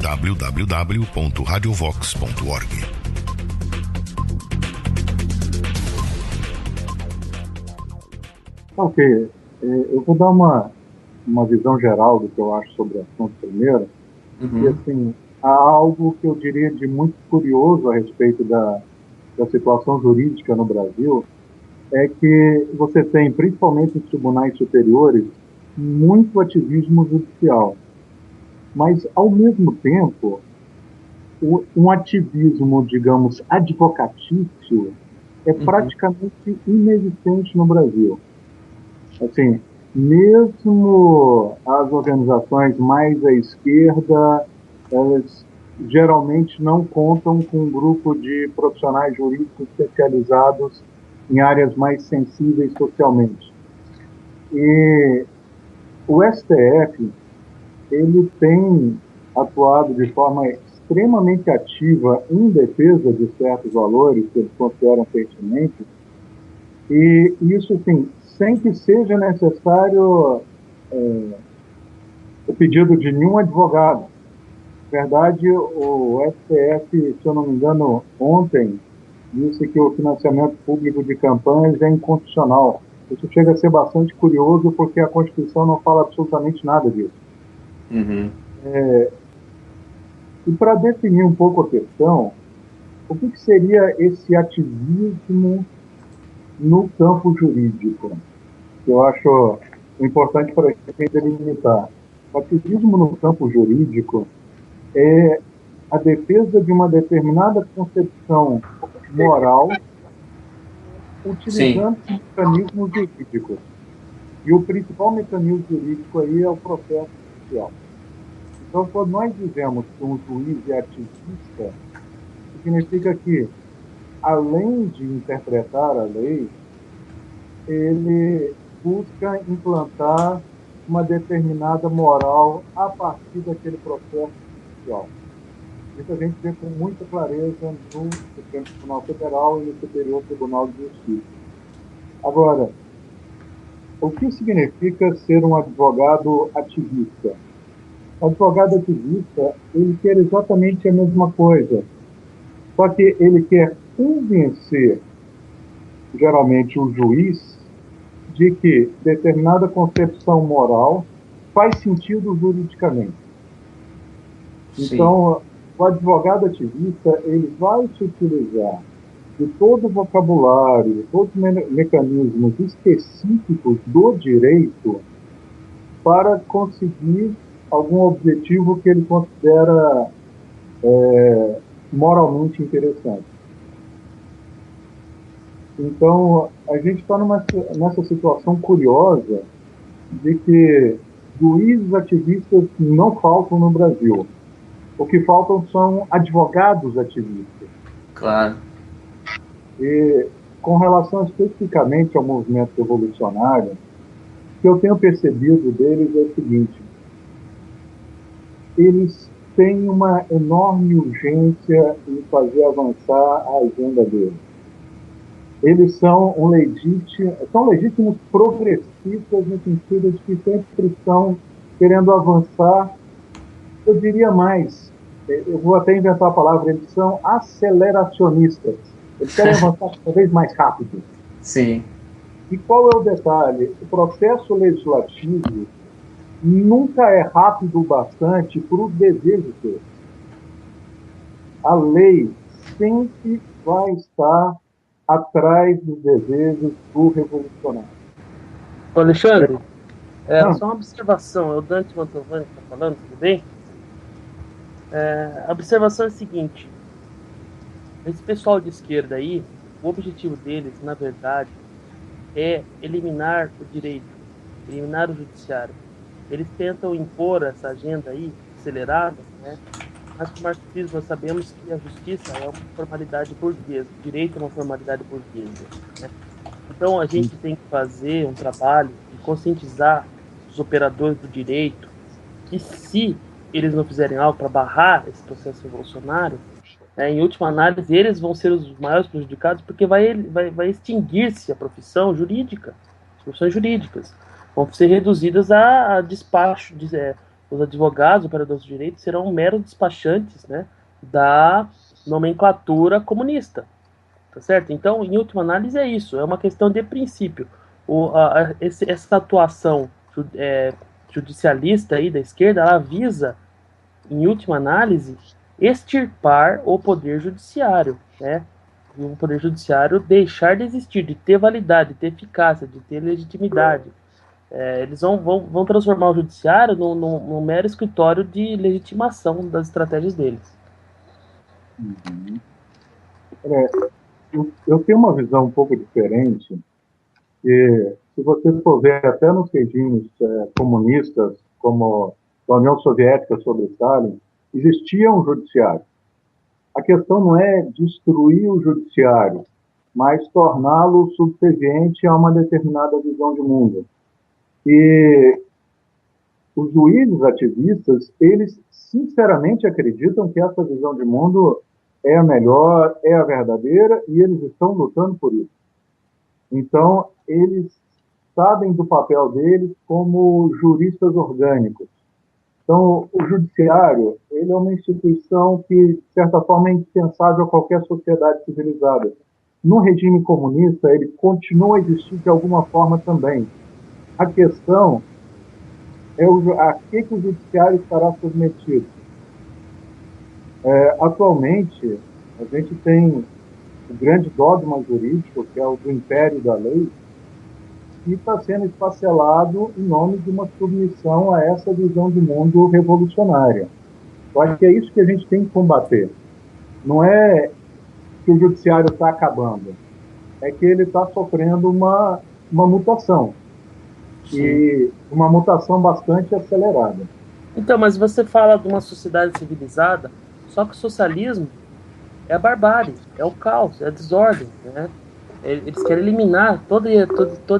www.radiovox.org. Ok, eu vou dar uma visão geral do que eu acho sobre o assunto primeiro. E assim, há algo que eu diria de muito curioso a respeito da situação jurídica no Brasil, é que você tem, principalmente em tribunais superiores, muito ativismo judicial. Mas, ao mesmo tempo, um ativismo, digamos, advocatício é praticamente inexistente no Brasil. Assim, mesmo as organizações mais à esquerda, elas geralmente não contam com um grupo de profissionais jurídicos especializados em áreas mais sensíveis socialmente. E o STF, ele tem atuado de forma extremamente ativa em defesa de certos valores que eles consideram pertinentes, e isso, assim, sem que seja necessário o pedido de nenhum advogado. Na verdade, o STF, se eu não me engano, ontem, disse que o financiamento público de campanhas é inconstitucional. Isso chega a ser bastante curioso, porque a Constituição não fala absolutamente nada disso. E para definir um pouco a questão, o que seria esse ativismo no campo jurídico? Eu acho importante para a gente delimitar. O ativismo no campo jurídico é a defesa de uma determinada concepção moral utilizando mecanismos jurídicos. E o principal mecanismo jurídico aí é o processo judicial. Então, quando nós dizemos que um juiz é ativista, significa que, além de interpretar a lei, ele busca implantar uma determinada moral a partir daquele processo judicial. Isso a gente vê com muita clareza no Supremo Tribunal Federal e no Superior Tribunal de Justiça. Agora, o que significa ser um advogado ativista? O advogado ativista, ele quer exatamente a mesma coisa, só que ele quer convencer, geralmente, o juiz de que determinada concepção moral faz sentido juridicamente. Então, o advogado ativista, ele vai se utilizar de todo o vocabulário, todos os mecanismos específicos do direito para conseguir algum objetivo que ele considera moralmente interessante. Então, a gente está nessa situação curiosa de que juízes ativistas não faltam no Brasil. O que faltam são advogados ativistas. Claro. E, com relação especificamente ao movimento revolucionário, o que eu tenho percebido deles é o seguinte: eles têm uma enorme urgência em fazer avançar a agenda deles. Eles são legítimos progressistas no sentido de que sempre estão querendo avançar. Eu diria mais, eu vou até inventar a palavra, eles são aceleracionistas. Eles querem avançar cada vez mais rápido. Sim. E qual é o detalhe? O processo legislativo nunca é rápido o bastante para os desejos deles. A lei sempre vai estar atrás dos desejos do revolucionário. Alexandre, só uma observação. É o Dante Mantovani que está falando, tudo bem? A observação é a seguinte: esse pessoal de esquerda aí, o objetivo deles, na verdade, é eliminar o direito, eliminar o judiciário. Eles tentam impor essa agenda aí, acelerada, né? Mas no marxismo nós sabemos que a justiça é uma formalidade burguesa, o direito é uma formalidade burguesa, né? Então a gente tem que fazer um trabalho de conscientizar os operadores do direito que, se eles não fizerem algo para barrar esse processo revolucionário, em última análise, eles vão ser os maiores prejudicados, porque vai extinguir-se a profissão jurídica. As profissões jurídicas vão ser reduzidas a despacho, os advogados, operadores de direito, serão meros despachantes, né, da nomenclatura comunista, tá certo? Então, em última análise, é isso, é uma questão de princípio. Essa atuação judicialista aí da esquerda, ela visa, em última análise, extirpar o poder judiciário, né? E o poder judiciário deixar de existir, de ter validade, de ter eficácia, de ter legitimidade. Eles vão transformar o judiciário num mero escritório de legitimação das estratégias deles. Uhum. Eu tenho uma visão um pouco diferente, que se você for ver até nos regimes comunistas, como a União Soviética sobre Stalin, existia um judiciário. A questão não é destruir o judiciário, mas torná-lo subserviente a uma determinada visão de mundo. E os juízes ativistas, eles sinceramente acreditam que essa visão de mundo é a melhor, é a verdadeira, e eles estão lutando por isso. Então, eles sabem do papel deles como juristas orgânicos. Então, o judiciário, ele é uma instituição que, de certa forma, é indispensável a qualquer sociedade civilizada. No regime comunista, ele continua a existir de alguma forma também. A questão é a que o judiciário estará submetido. Atualmente, a gente tem o grande dogma jurídico, que é o do império da lei, que está sendo esfacelado em nome de uma submissão a essa visão de mundo revolucionária. Eu acho que é isso que a gente tem que combater. Não é que o judiciário está acabando, é que ele está sofrendo uma mutação. Sim. E uma mutação bastante acelerada. Então, mas você fala de uma sociedade civilizada, só que o socialismo é a barbárie, é o caos, é a desordem, né? Eles querem eliminar toda a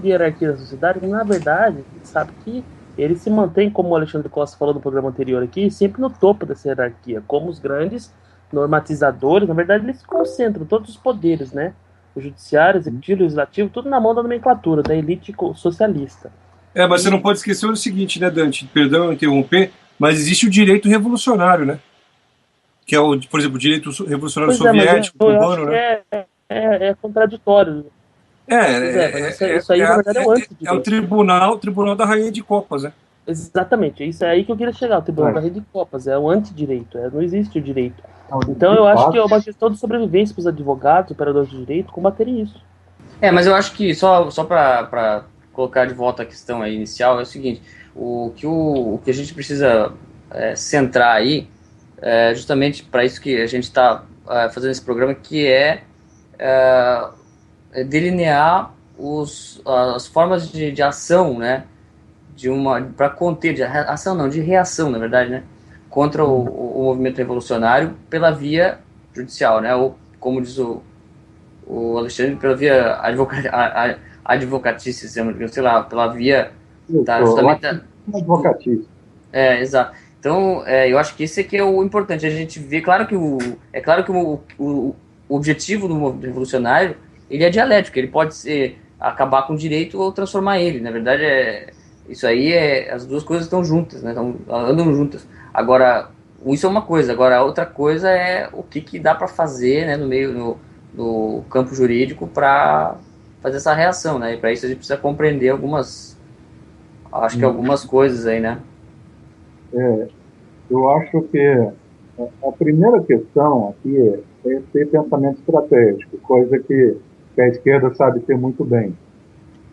hierarquia da sociedade, mas na verdade, a gente sabe que eles se mantêm, como o Alexandre Costa falou no programa anterior aqui, sempre no topo dessa hierarquia, como os grandes normatizadores. Na verdade, eles concentram todos os poderes, né? O judiciário, executivo, legislativo, tudo na mão da nomenclatura, da elite socialista. Mas você não pode esquecer o seguinte, né, Dante? Perdão interromper, mas existe o direito revolucionário, né? Que é, por exemplo, o direito revolucionário soviético, cubano, né? É contraditório. Isso aí, na verdade, é o antidireito. É o tribunal da Rainha de Copas, né? Exatamente, é isso aí que eu queria chegar, o Tribunal da Rainha de Copas, é o antidireito, não existe o direito. Então eu acho que é uma questão de sobrevivência para os advogados, operadores de direito, combaterem isso. Mas eu acho que, só para colocar de volta a questão aí inicial, é o seguinte, o que a gente precisa centrar aí, justamente para isso que a gente está fazendo esse programa, que é delinear as formas de ação, né, para conter, de reação, na verdade, né, contra o movimento revolucionário pela via judicial, né, ou, como diz o Alexandre, pela via advocatícia, sei lá, pela via advocatícia. Exato. Então, eu acho que esse aqui é o importante, a gente vê, claro que o objetivo do movimento revolucionário, ele é dialético, ele pode ser acabar com o direito ou transformar ele, na verdade, isso aí as duas coisas estão juntas, né, andam juntas. Agora, isso é uma coisa, agora a outra coisa é o que dá para fazer, né, no campo jurídico para fazer essa reação, né? E para isso a gente precisa compreender algumas coisas aí, né? Eu acho que a primeira questão aqui é ter pensamento estratégico, coisa que a esquerda sabe ter muito bem.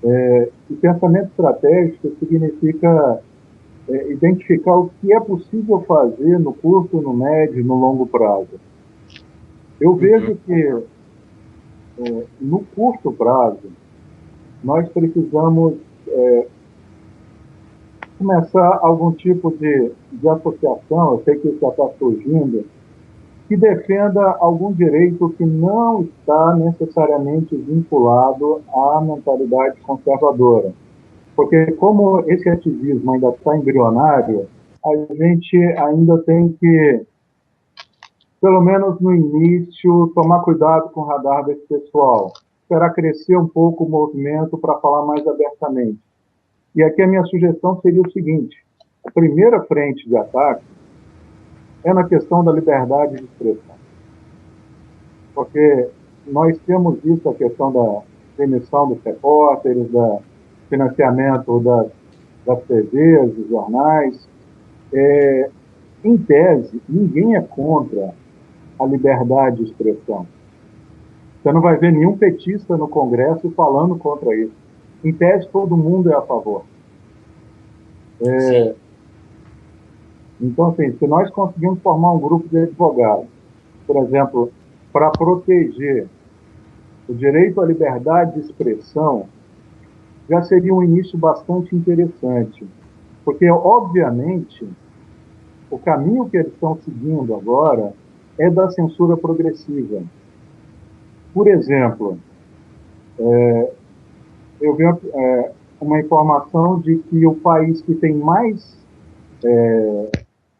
E pensamento estratégico significa identificar o que é possível fazer no curto, no médio e no longo prazo. Eu vejo que no curto prazo, nós precisamos começar algum tipo de associação, eu sei que isso já está surgindo, que defenda algum direito que não está necessariamente vinculado à mentalidade conservadora. Porque como esse ativismo ainda está embrionário, a gente ainda tem que, pelo menos no início, tomar cuidado com o radar desse pessoal. Esperar crescer um pouco o movimento para falar mais abertamente. E aqui a minha sugestão seria o seguinte: a primeira frente de ataque é na questão da liberdade de expressão. Porque nós temos visto a questão da demissão dos repórteres, do financiamento das TVs, dos jornais. Em tese, ninguém é contra a liberdade de expressão. Você não vai ver nenhum petista no Congresso falando contra isso. Em tese, todo mundo é a favor. Então, assim, se nós conseguimos formar um grupo de advogados, por exemplo, para proteger o direito à liberdade de expressão, já seria um início bastante interessante. Porque, obviamente, o caminho que eles estão seguindo agora é da censura progressiva. Por exemplo, eu vi uma informação de que o país que tem mais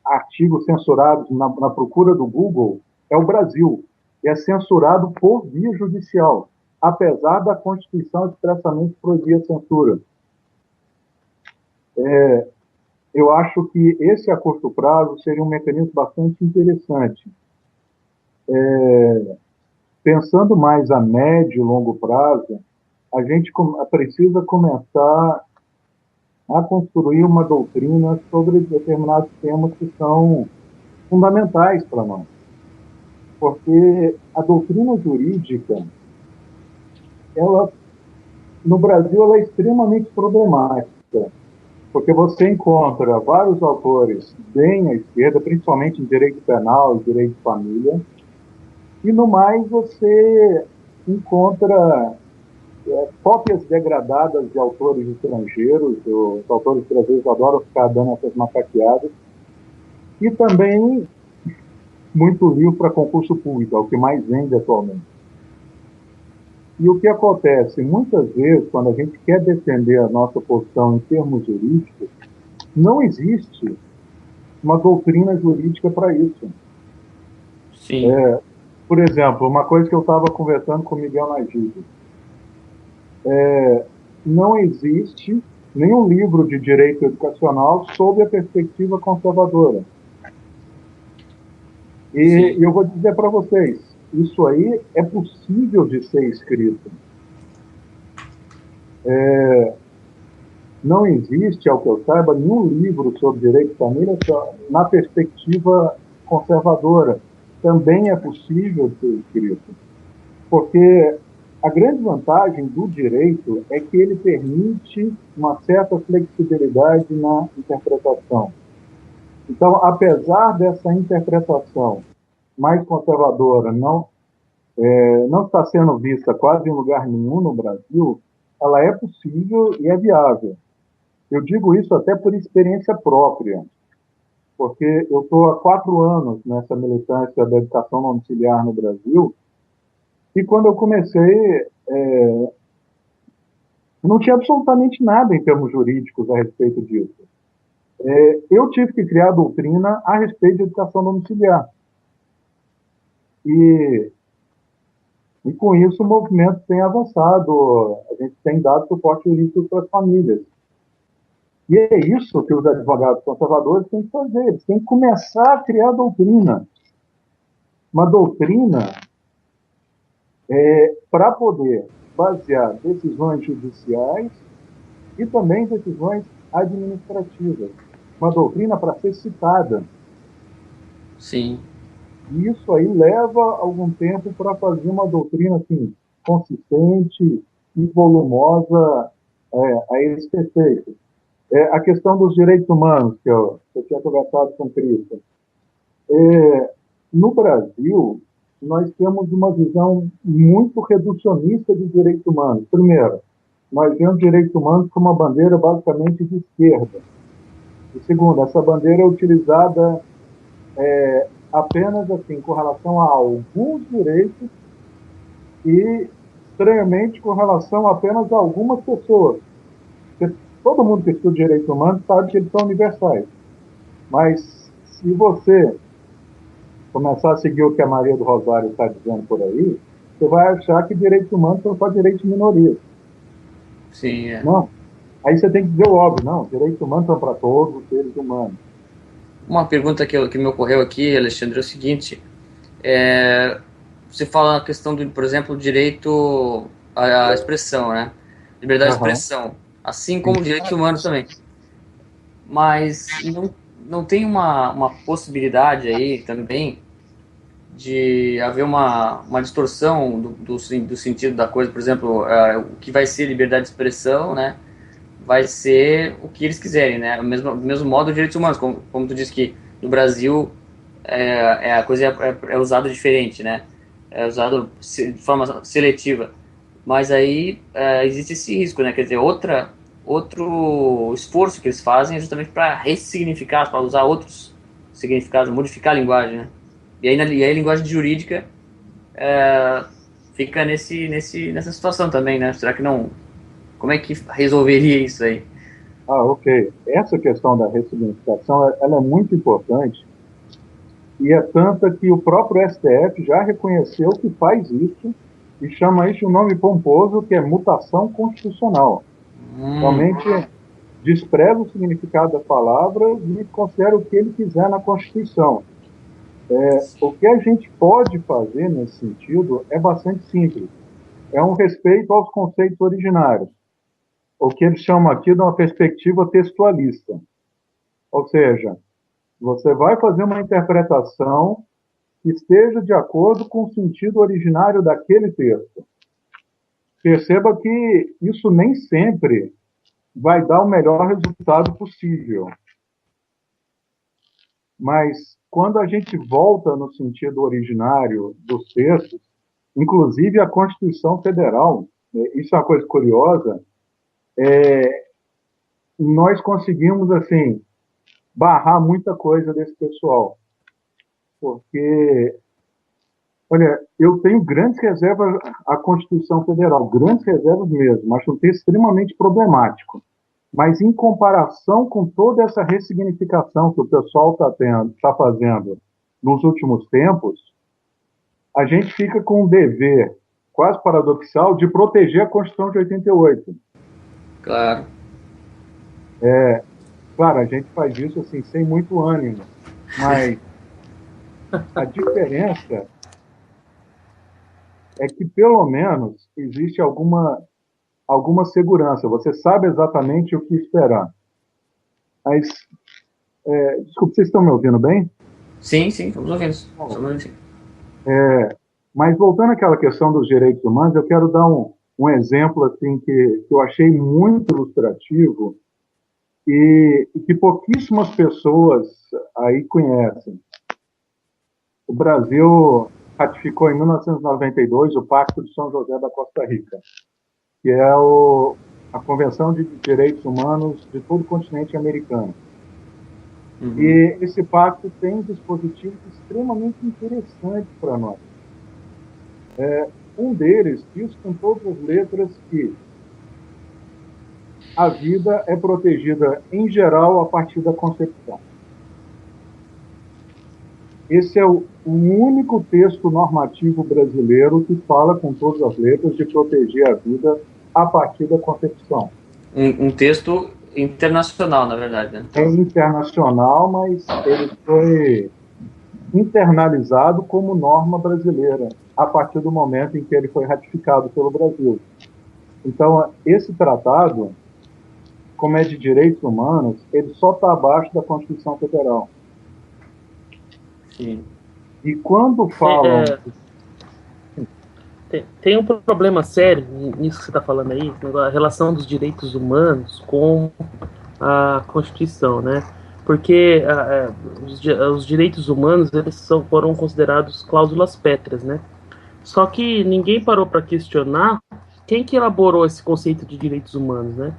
artigos censurados na procura do Google é o Brasil. E é censurado por via judicial, apesar da Constituição expressamente proibir a censura. Eu acho que esse, a curto prazo, seria um mecanismo bastante interessante. Pensando mais a médio e longo prazo, a gente precisa começar a construir uma doutrina sobre determinados temas que são fundamentais para nós. Porque a doutrina jurídica, no Brasil, ela é extremamente problemática, porque você encontra vários autores bem à esquerda, principalmente em direito penal e direito de família, e no mais você encontra cópias degradadas de autores estrangeiros. Os autores brasileiros adoram ficar dando essas macaqueadas, e também muito livro para concurso público, é o que mais vende atualmente. E o que acontece? Muitas vezes, quando a gente quer defender a nossa posição em termos jurídicos, não existe uma doutrina jurídica para isso. Sim. Por exemplo, uma coisa que eu estava conversando com o Miguel Najib, não existe nenhum livro de direito educacional sob a perspectiva conservadora. E eu vou dizer para vocês, isso aí é possível de ser escrito. Não existe, ao que eu saiba, nenhum livro sobre direito de família na perspectiva conservadora. Também é possível ser escrito. Porque a grande vantagem do direito é que ele permite uma certa flexibilidade na interpretação. Então, apesar dessa interpretação mais conservadora não está sendo vista quase em lugar nenhum no Brasil, ela é possível e é viável. Eu digo isso até por experiência própria, porque eu estou há 4 anos nessa militância da educação não domiciliar no Brasil, e quando eu comecei, não tinha absolutamente nada em termos jurídicos a respeito disso. Eu tive que criar doutrina a respeito de educação domiciliar. E com isso o movimento tem avançado, a gente tem dado suporte jurídico para as famílias. E é isso que os advogados conservadores têm que fazer, eles têm que começar a criar doutrina. Uma doutrina para poder basear decisões judiciais e também decisões administrativas. Uma doutrina para ser citada. Sim. E isso aí leva algum tempo para fazer uma doutrina assim, consistente e volumosa a esse efeito. A questão dos direitos humanos, que eu tinha conversado com o Cristo. No Brasil, nós temos uma visão muito reducionista de direitos humanos. Primeiro, nós vemos direitos humanos como uma bandeira basicamente de esquerda. E segundo, essa bandeira é utilizada apenas assim, com relação a alguns direitos e, estranhamente, com relação apenas a algumas pessoas. Porque todo mundo que estuda direitos humanos sabe que eles são universais. Mas, se você começar a seguir o que a Maria do Rosário está dizendo por aí, você vai achar que direitos humanos são só direitos de minorias. Sim, Não. Aí você tem que dizer o óbvio, não, direitos humanos são para todos os seres humanos. Uma pergunta que me ocorreu aqui, Alexandre, é o seguinte, você fala na questão do, por exemplo, o direito à expressão, né? Liberdade de expressão, assim como direitos humanos também. Mas não tem uma possibilidade aí também de haver uma distorção do sentido da coisa, por exemplo, o que vai ser liberdade de expressão, né? Vai ser o que eles quiserem, né? Do mesmo modo, os direitos humanos, como tu disse que no Brasil a coisa é usada diferente, né? É usado de forma seletiva. Mas aí existe esse risco, né? Quer dizer, outro esforço que eles fazem é justamente para ressignificar, para usar outros significados, modificar a linguagem, né? E aí a linguagem jurídica fica nessa situação também, né? Será que não... Como é que resolveria isso aí? Ok. Essa questão da ressignificação, ela é muito importante, e é tanta que o próprio STF já reconheceu que faz isso e chama isso um nome pomposo, que é mutação constitucional. Realmente despreza o significado da palavra e considera o que ele quiser na Constituição. O que a gente pode fazer nesse sentido é bastante simples. É um respeito aos conceitos originários, o que eles chamam aqui de uma perspectiva textualista. Ou seja, você vai fazer uma interpretação que esteja de acordo com o sentido originário daquele texto. Perceba que isso nem sempre vai dar o melhor resultado possível. Mas quando a gente volta no sentido originário dos textos, inclusive a Constituição Federal, isso é uma coisa curiosa, nós conseguimos, assim, barrar muita coisa desse pessoal. Porque, olha, eu tenho grandes reservas à Constituição Federal, grandes reservas mesmo, acho um texto extremamente problemático. Mas em comparação com toda essa ressignificação que o pessoal está fazendo nos últimos tempos, a gente fica com um dever quase paradoxal de proteger a Constituição de 88. Claro. Claro, a gente faz isso assim, sem muito ânimo, mas a diferença é que, pelo menos, existe alguma segurança. Você sabe exatamente o que esperar. Mas, desculpa, vocês estão me ouvindo bem? Sim, estamos ouvindo. Mas voltando àquela questão dos direitos humanos, eu quero dar um exemplo assim, que eu achei muito ilustrativo e que pouquíssimas pessoas aí conhecem. O Brasil ratificou em 1992 o Pacto de São José da Costa Rica, que é a Convenção de Direitos Humanos de todo o continente americano. Uhum. E esse pacto tem dispositivos extremamente interessantes para nós. Um deles diz com todas as letras que a vida é protegida, em geral, a partir da concepção. Esse é o único texto normativo brasileiro que fala com todas as letras de proteger a vida a partir da concepção. Um texto internacional, na verdade, né? É internacional, mas ele foi internalizado como norma brasileira a partir do momento em que ele foi ratificado pelo Brasil. Então, esse tratado, como é de direitos humanos, ele só está abaixo da Constituição Federal. Sim. E quando falam... Tem um problema sério nisso que você está falando aí, a relação dos direitos humanos com a Constituição, né? Porque os direitos humanos foram considerados cláusulas pétreas, né? Só que ninguém parou para questionar quem que elaborou esse conceito de direitos humanos, né?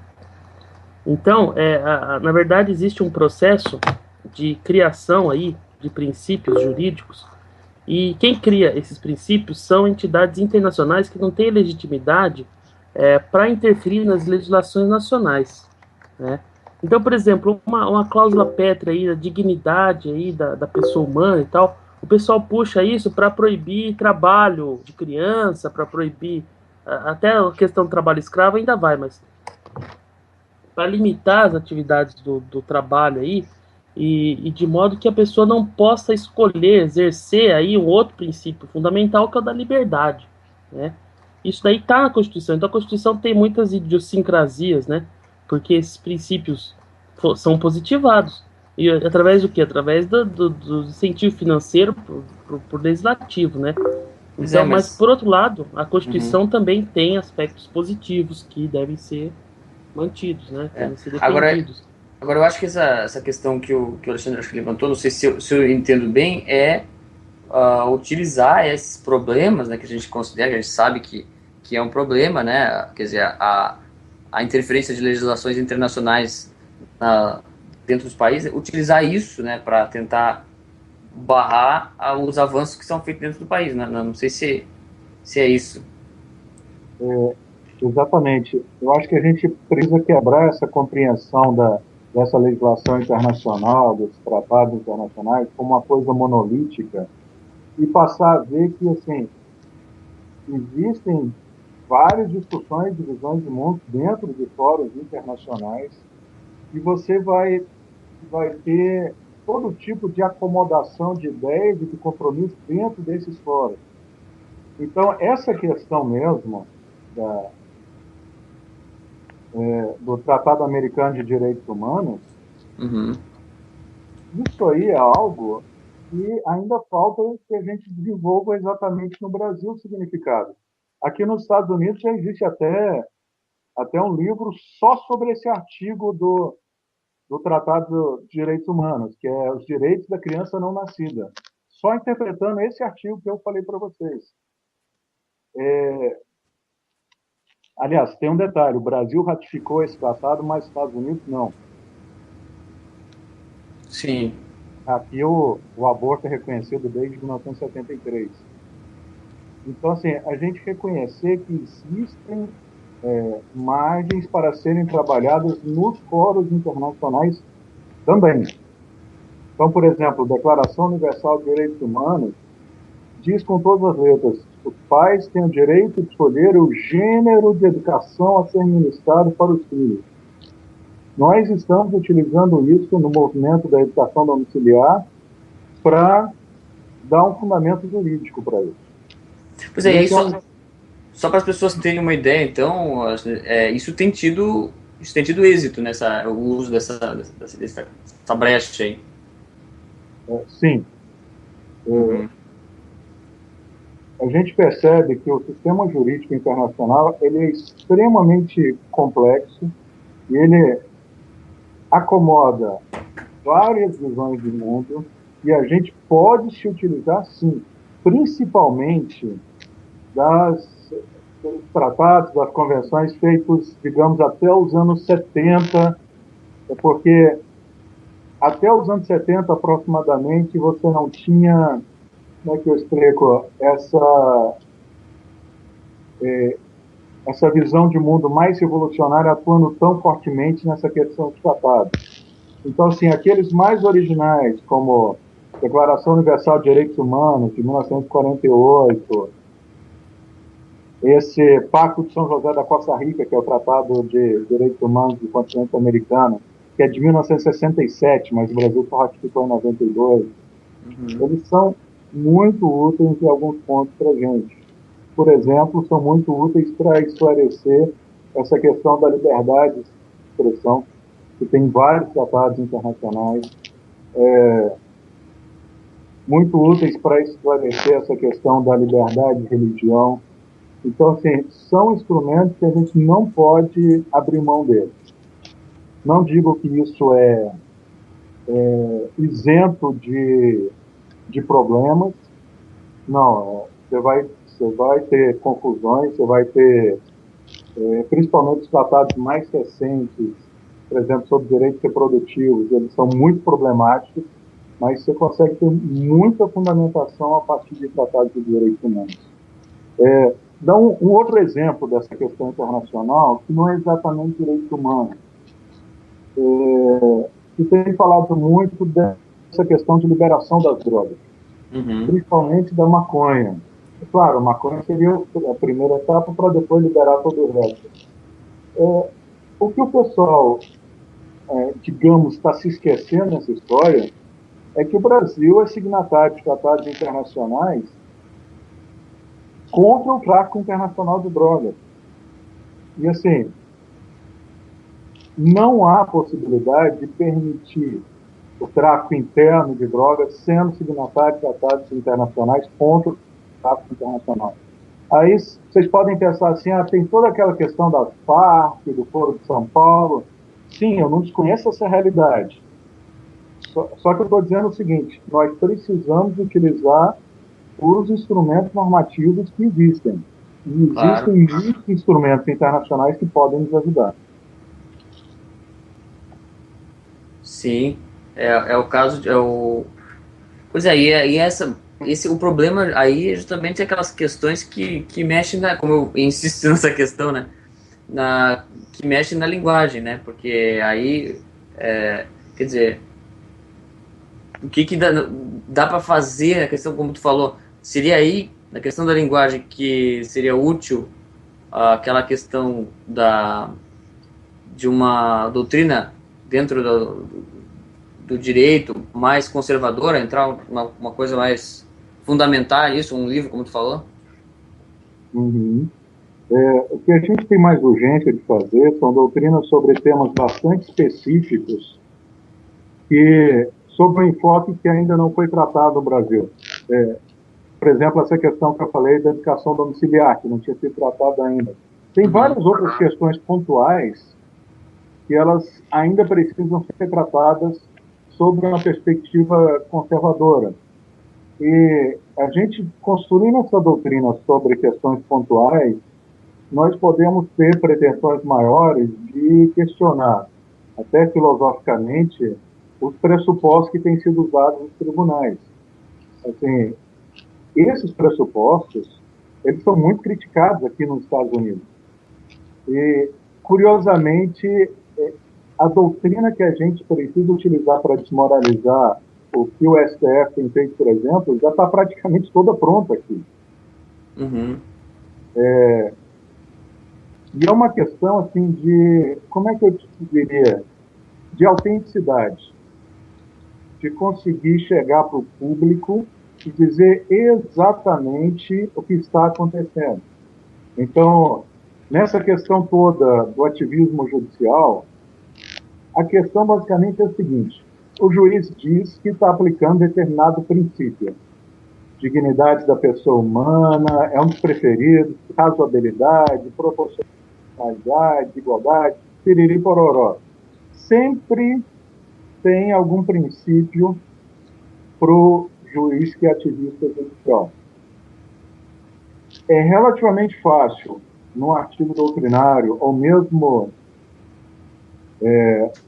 Então, na verdade, existe um processo de criação aí de princípios jurídicos, e quem cria esses princípios são entidades internacionais que não têm legitimidade para interferir nas legislações nacionais, né? Então, por exemplo, uma cláusula pétrea aí da dignidade aí da pessoa humana e tal, o pessoal puxa isso para proibir trabalho de criança, para proibir até a questão do trabalho escravo ainda vai, mas para limitar as atividades do trabalho aí, e de modo que a pessoa não possa escolher, exercer aí um outro princípio fundamental, que é o da liberdade, né? Isso daí está na Constituição. Então a Constituição tem muitas idiosincrasias, né? Porque esses princípios são positivados. E através do quê? Através do incentivo financeiro por legislativo, né? Então, mas por outro lado, a Constituição também tem aspectos positivos que devem ser mantidos, né? Devem ser defendidos. Agora, eu acho que essa questão que o Alexandre acho que levantou, não sei se eu entendo bem, é utilizar esses problemas, né, que a gente considera, que a gente sabe que é um problema, né? Quer dizer, a interferência de legislações internacionais dentro dos países, utilizar isso, né, para tentar barrar os avanços que são feitos dentro do país, né? Não sei se é isso. Exatamente. Eu acho que a gente precisa quebrar essa compreensão dessa legislação internacional, desses tratados internacionais, como uma coisa monolítica e passar a ver que, assim, existem várias discussões, divisões de mundo dentro de fóruns internacionais e você vai ter todo tipo de acomodação de ideias e de compromisso dentro desses fóruns. Então, essa questão mesmo do Tratado Americano de Direitos Humanos, isso aí é algo que ainda falta que a gente desenvolva exatamente no Brasil o significado. Aqui nos Estados Unidos já existe até um livro só sobre esse artigo do Tratado de Direitos Humanos, que é os direitos da criança não nascida. Só interpretando esse artigo que eu falei para vocês. Aliás, tem um detalhe, o Brasil ratificou esse tratado, mas os Estados Unidos não. Sim. Aqui o aborto é reconhecido desde 1973. Então, assim, a gente reconhecer que existem margens para serem trabalhadas nos fóruns internacionais também. Então, por exemplo, a Declaração Universal de Direitos Humanos diz com todas as letras: os pais têm o direito de escolher o gênero de educação a ser ministrado para os filhos. Nós estamos utilizando isso no movimento da educação domiciliar para dar um fundamento jurídico para isso. Pois é, então, só para as pessoas terem uma ideia, então, isso tem tido êxito o uso dessa brecha aí. Sim. A gente percebe que o sistema jurídico internacional ele é extremamente complexo e ele acomoda várias visões de mundo e a gente pode se utilizar, sim, principalmente dos tratados, das convenções feitos, digamos, até os anos 70, porque até os anos 70, aproximadamente, você não tinha, como é que eu explico, essa visão de mundo mais revolucionária atuando tão fortemente nessa questão de tratados. Então, assim, aqueles mais originais, como Declaração Universal de Direitos Humanos, de 1948, esse Pacto de São José da Costa Rica, que é o Tratado de Direitos Humanos do continente americano, que é de 1967, mas o Brasil só ratificou em 92, eles são muito úteis em alguns pontos para a gente. Por exemplo, são muito úteis para esclarecer essa questão da liberdade de expressão, que tem vários tratados internacionais, muito úteis para esclarecer essa questão da liberdade de religião. Então, assim, são instrumentos que a gente não pode abrir mão deles. Não digo que isso é isento de problemas, não, você vai ter confusões, você vai ter, principalmente os tratados mais recentes, por exemplo, sobre direitos reprodutivos, eles são muito problemáticos, mas você consegue ter muita fundamentação a partir de tratados de direitos humanos. Dá um outro exemplo dessa questão internacional, que não é exatamente direitos humanos. Que tem falado muito dessa questão de liberação das drogas, principalmente da maconha. Claro, a maconha seria a primeira etapa para depois liberar todo o resto. O que o pessoal, digamos, está se esquecendo nessa história é que o Brasil é signatário de tratados internacionais contra o tráfico internacional de drogas. E, assim, não há possibilidade de permitir o tráfico interno de drogas sendo signatário de tratados internacionais contra o tráfico internacional. Aí vocês podem pensar assim, tem toda aquela questão das Farc, do Foro de São Paulo. Sim, eu não desconheço essa realidade. Só que eu estou dizendo o seguinte, nós precisamos utilizar os instrumentos normativos que existem. E existem muitos instrumentos internacionais que podem nos ajudar. Sim, é o caso de... Pois é, o problema aí é justamente aquelas questões que mexem como eu insisto nessa questão, né? Que mexem na linguagem, né? Porque aí, quer dizer, o que dá para fazer, a questão, como tu falou, seria aí, na questão da linguagem, que seria útil aquela questão de uma doutrina dentro do direito mais conservadora, entrar uma coisa mais fundamental, isso, um livro, como tu falou? Uhum. O que a gente tem mais urgência de fazer são doutrinas sobre temas bastante específicos e sobre um enfoque que ainda não foi tratado no Brasil. Por exemplo, essa questão que eu falei da educação domiciliar, que não tinha sido tratada ainda. Tem várias outras questões pontuais que elas ainda precisam ser tratadas sob uma perspectiva conservadora. E a gente, construindo essa doutrina sobre questões pontuais, nós podemos ter pretensões maiores de questionar, até filosoficamente, os pressupostos que têm sido usados nos tribunais. Assim, esses pressupostos, eles são muito criticados aqui nos Estados Unidos. E, curiosamente, a doutrina que a gente precisa utilizar para desmoralizar o que o STF tem feito, por exemplo, já está praticamente toda pronta aqui. Uhum. E é uma questão, assim, de, como é que eu diria, de autenticidade, de conseguir chegar para o público e dizer exatamente o que está acontecendo. Então, nessa questão toda do ativismo judicial, a questão basicamente é a seguinte: o juiz diz que está aplicando determinado princípio. Dignidade da pessoa humana é um dos preferidos, razoabilidade, proporcionalidade, igualdade, piriri pororó. Sempre tem algum princípio para o juiz que é ativista judicial. É relativamente fácil, no artigo doutrinário, ou mesmo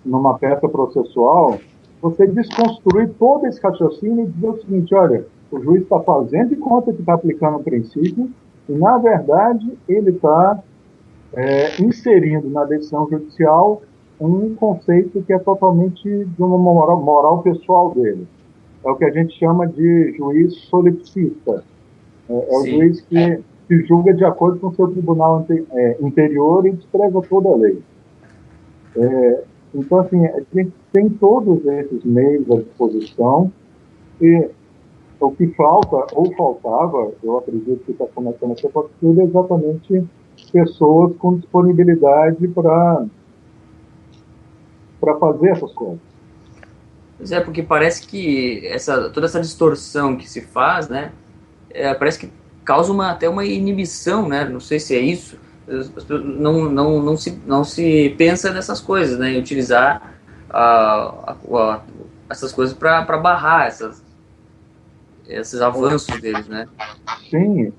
numa peça processual, você desconstruir todo esse raciocínio e dizer o seguinte: olha, o juiz está fazendo de conta que está aplicando o princípio e, na verdade, ele está inserindo na decisão judicial um conceito que é totalmente de uma moral pessoal dele. É o que a gente chama de juiz solipsista. É o juiz que se julga de acordo com o seu tribunal interior e despreza toda a lei. Então, assim, a gente tem todos esses meios à disposição e o que falta, ou faltava, eu acredito que está começando a ser possível, é exatamente pessoas com disponibilidade para fazer essas coisas. Pois é, porque parece que toda essa distorção que se faz, né, parece que causa até uma inibição, né, não sei se é isso, não se pensa nessas coisas, né, em utilizar essas coisas para barrar esses avanços deles, né. Sim,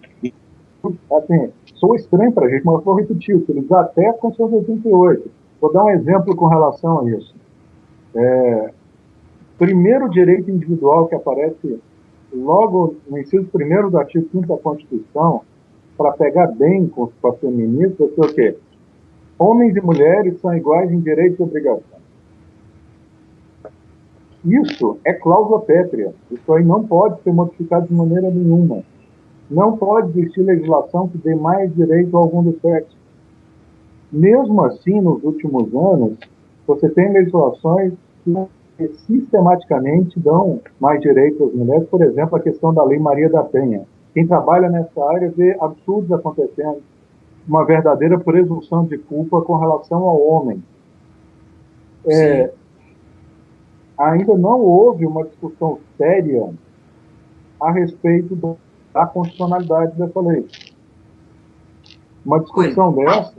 assim, sou estranho para a gente, mas eu vou repetir, utilizar até a Constituição de 88. Vou dar um exemplo com relação a isso. Primeiro direito individual que aparece logo no inciso 1º do artigo 5º da Constituição, para pegar bem com as feministas, é o quê? Homens e mulheres são iguais em direitos e obrigações. Isso é cláusula pétrea. Isso aí não pode ser modificado de maneira nenhuma. Não pode existir legislação que dê mais direito a algum do sexo. Mesmo assim, nos últimos anos, você tem legislações que sistematicamente dão mais direitos às mulheres, por exemplo, a questão da Lei Maria da Penha. Quem trabalha nessa área vê absurdos acontecendo, uma verdadeira presunção de culpa com relação ao homem. Ainda não houve uma discussão séria a respeito da constitucionalidade dessa lei. Uma discussão dessa,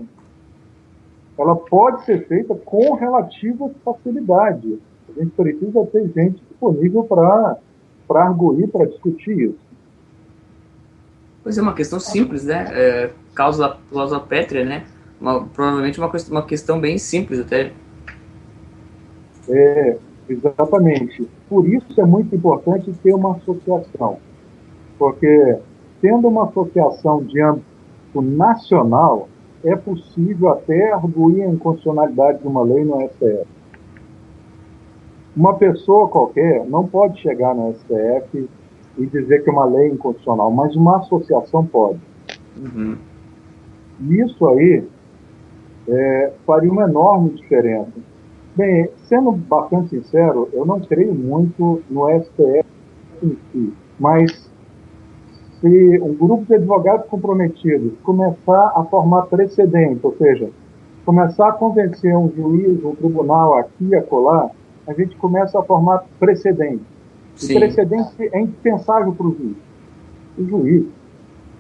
ela pode ser feita com relativa facilidade. A gente precisa ter gente disponível para arguir, para discutir isso. Pois é, uma questão simples, né? Causa pétrea, né? Provavelmente uma questão bem simples até. Exatamente. Por isso é muito importante ter uma associação. Porque, tendo uma associação de âmbito nacional, é possível até arguir a inconstitucionalidade de uma lei no STF. Uma pessoa qualquer não pode chegar no STF e dizer que uma lei é inconstitucional, mas uma associação pode. Uhum. Isso aí faria uma enorme diferença. Bem, sendo bastante sincero, eu não creio muito no STF em si, mas se um grupo de advogados comprometidos começar a formar precedente, ou seja, começar a convencer um juiz, um tribunal aqui e acolá, a gente começa a formar precedente. E precedente é indispensável para o juiz. O juiz,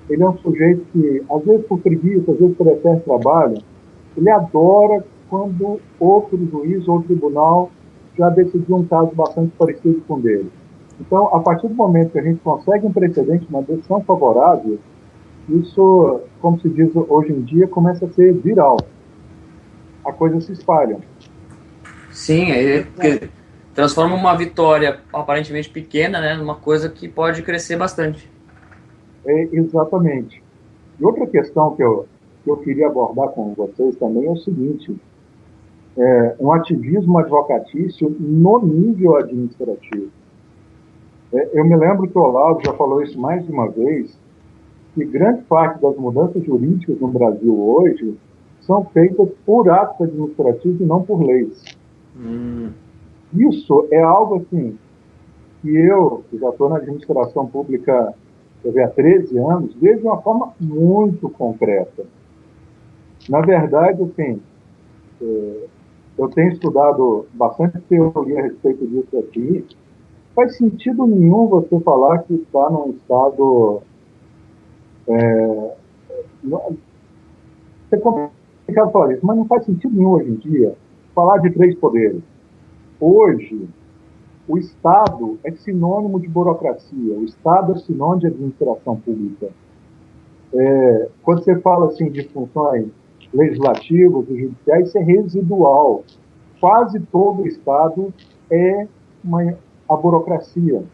ele é um sujeito que, às vezes por preguiça, às vezes por excesso de trabalho, ele adora quando outro juiz ou tribunal já decidiu um caso bastante parecido com o dele. Então, a partir do momento que a gente consegue um precedente, uma decisão favorável, isso, como se diz hoje em dia, começa a ser viral. A coisa se espalha. Sim, porque transforma uma vitória aparentemente pequena, né, numa coisa que pode crescer bastante. Exatamente. E outra questão que eu queria abordar com vocês também é o seguinte: um ativismo advocatício no nível administrativo. Eu me lembro que o Olavo já falou isso mais de uma vez, que grande parte das mudanças jurídicas no Brasil hoje são feitas por atos administrativos e não por leis. Isso é algo assim que eu, que já estou na administração pública há 13 anos, vejo de uma forma muito concreta. Na verdade, assim, eu tenho estudado bastante teoria a respeito disso aqui. Não faz sentido nenhum você falar que está num estado. É complicado falar isso, mas não faz sentido nenhum hoje em dia falar de três poderes. Hoje, o Estado é sinônimo de burocracia, o Estado é sinônimo de administração pública. Quando você fala assim de funções legislativas e judiciais, isso é residual. Quase todo o Estado é a burocracia.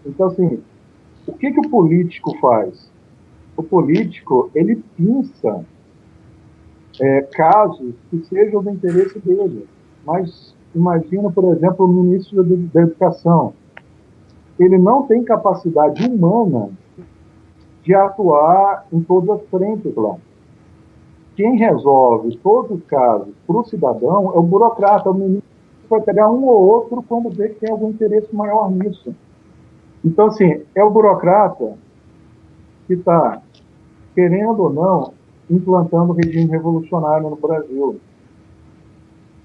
Então, assim, o que o político faz? O político, ele pinça casos que sejam do interesse dele. Mas imagina, por exemplo, o ministro da Educação. Ele não tem capacidade humana de atuar em todas as frentes lá. Quem resolve todos os casos para o cidadão é o burocrata, o ministro vai pegar um ou outro quando vê que tem algum interesse maior nisso. Então, assim, é o burocrata que está, querendo ou não, implantando o regime revolucionário no Brasil.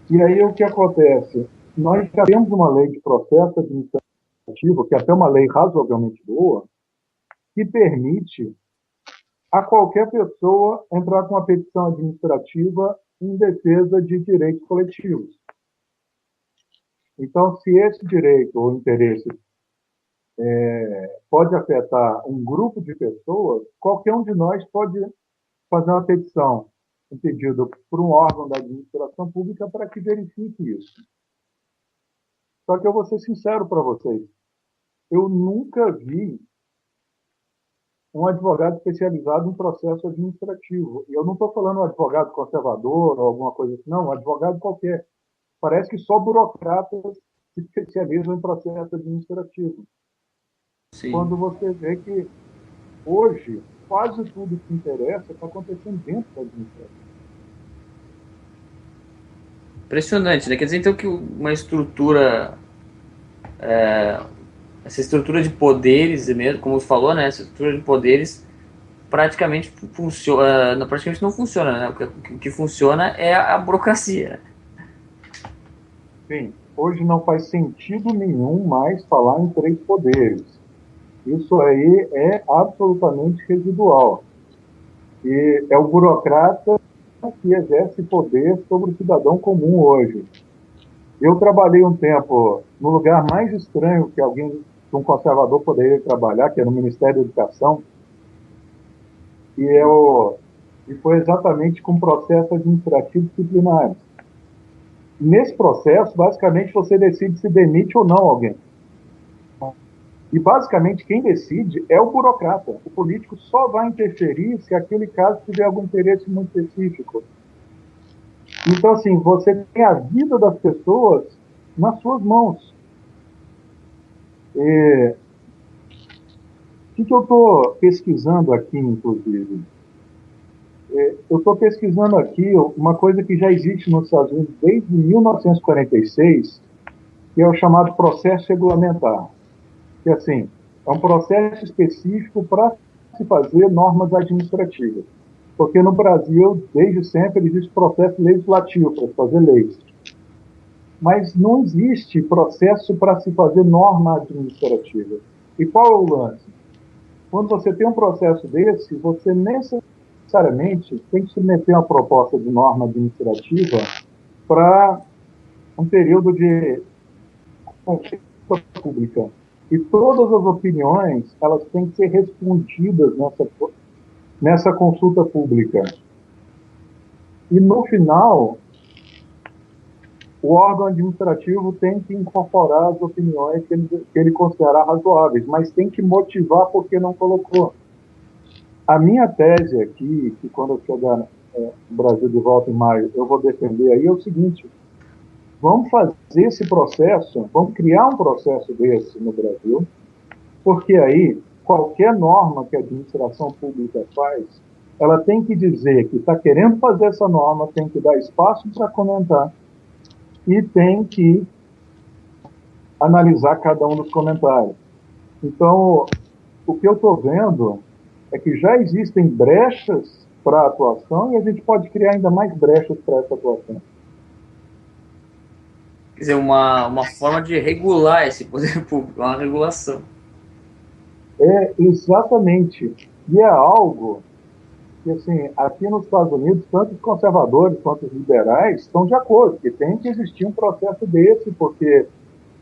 E aí o que acontece? Nós já temos uma lei de processo administrativo, que é até uma lei razoavelmente boa, que permite a qualquer pessoa entrar com uma petição administrativa em defesa de direitos coletivos. Então, se esse direito ou interesse pode afetar um grupo de pessoas, qualquer um de nós pode fazer uma petição, um pedido por um órgão da administração pública para que verifique isso. Só que eu vou ser sincero para vocês, eu nunca vi um advogado especializado em processo administrativo. E eu não estou falando um advogado conservador ou alguma coisa assim, não, um advogado qualquer. Parece que só burocratas se especializam em processo administrativo. Sim. Quando você vê que hoje quase tudo que interessa está acontecendo dentro da administração. Impressionante, né? Quer dizer, então, que uma estrutura... essa estrutura de poderes, mesmo, como você falou, né? Essa estrutura de poderes praticamente funciona, praticamente não funciona, né? O que funciona é a burocracia. Sim, hoje não faz sentido nenhum mais falar em três poderes. Isso aí é absolutamente residual. E é o burocrata que exerce poder sobre o cidadão comum hoje. Eu trabalhei um tempo no lugar mais estranho que um conservador poderia trabalhar, que é no Ministério da Educação, e foi exatamente com processo administrativo disciplinar. Nesse processo, basicamente, você decide se demite ou não alguém. E, basicamente, quem decide é o burocrata. O político só vai interferir se aquele caso tiver algum interesse muito específico. Então, assim, você tem a vida das pessoas nas suas mãos. O que eu estou pesquisando aqui, inclusive? Eu estou pesquisando aqui uma coisa que já existe nos Estados Unidos desde 1946, que é o chamado processo regulamentar. Que, assim, é um processo específico para se fazer normas administrativas. Porque no Brasil, desde sempre, existe processo legislativo para se fazer leis. Mas não existe processo para se fazer norma administrativa. E qual é o lance? Quando você tem um processo desse, você necessariamente tem que submeter uma proposta de norma administrativa para um período de consulta pública. E todas as opiniões, elas têm que ser respondidas nessa consulta pública. E no final, o órgão administrativo tem que incorporar as opiniões que ele considerar razoáveis, mas tem que motivar porque não colocou. A minha tese aqui, que quando eu chegar no Brasil de volta em maio, eu vou defender aí, é o seguinte: vamos fazer esse processo, vamos criar um processo desse no Brasil, porque aí qualquer norma que a administração pública faz, ela tem que dizer que está querendo fazer essa norma, tem que dar espaço para comentar e tem que analisar cada um dos comentários. Então, o que eu estou vendo é que já existem brechas para a atuação e a gente pode criar ainda mais brechas para essa atuação. Quer dizer, uma forma de regular esse poder público, uma regulação. Exatamente. E é algo que, assim, aqui nos Estados Unidos, tanto os conservadores quanto os liberais estão de acordo, que tem que existir um processo desse, porque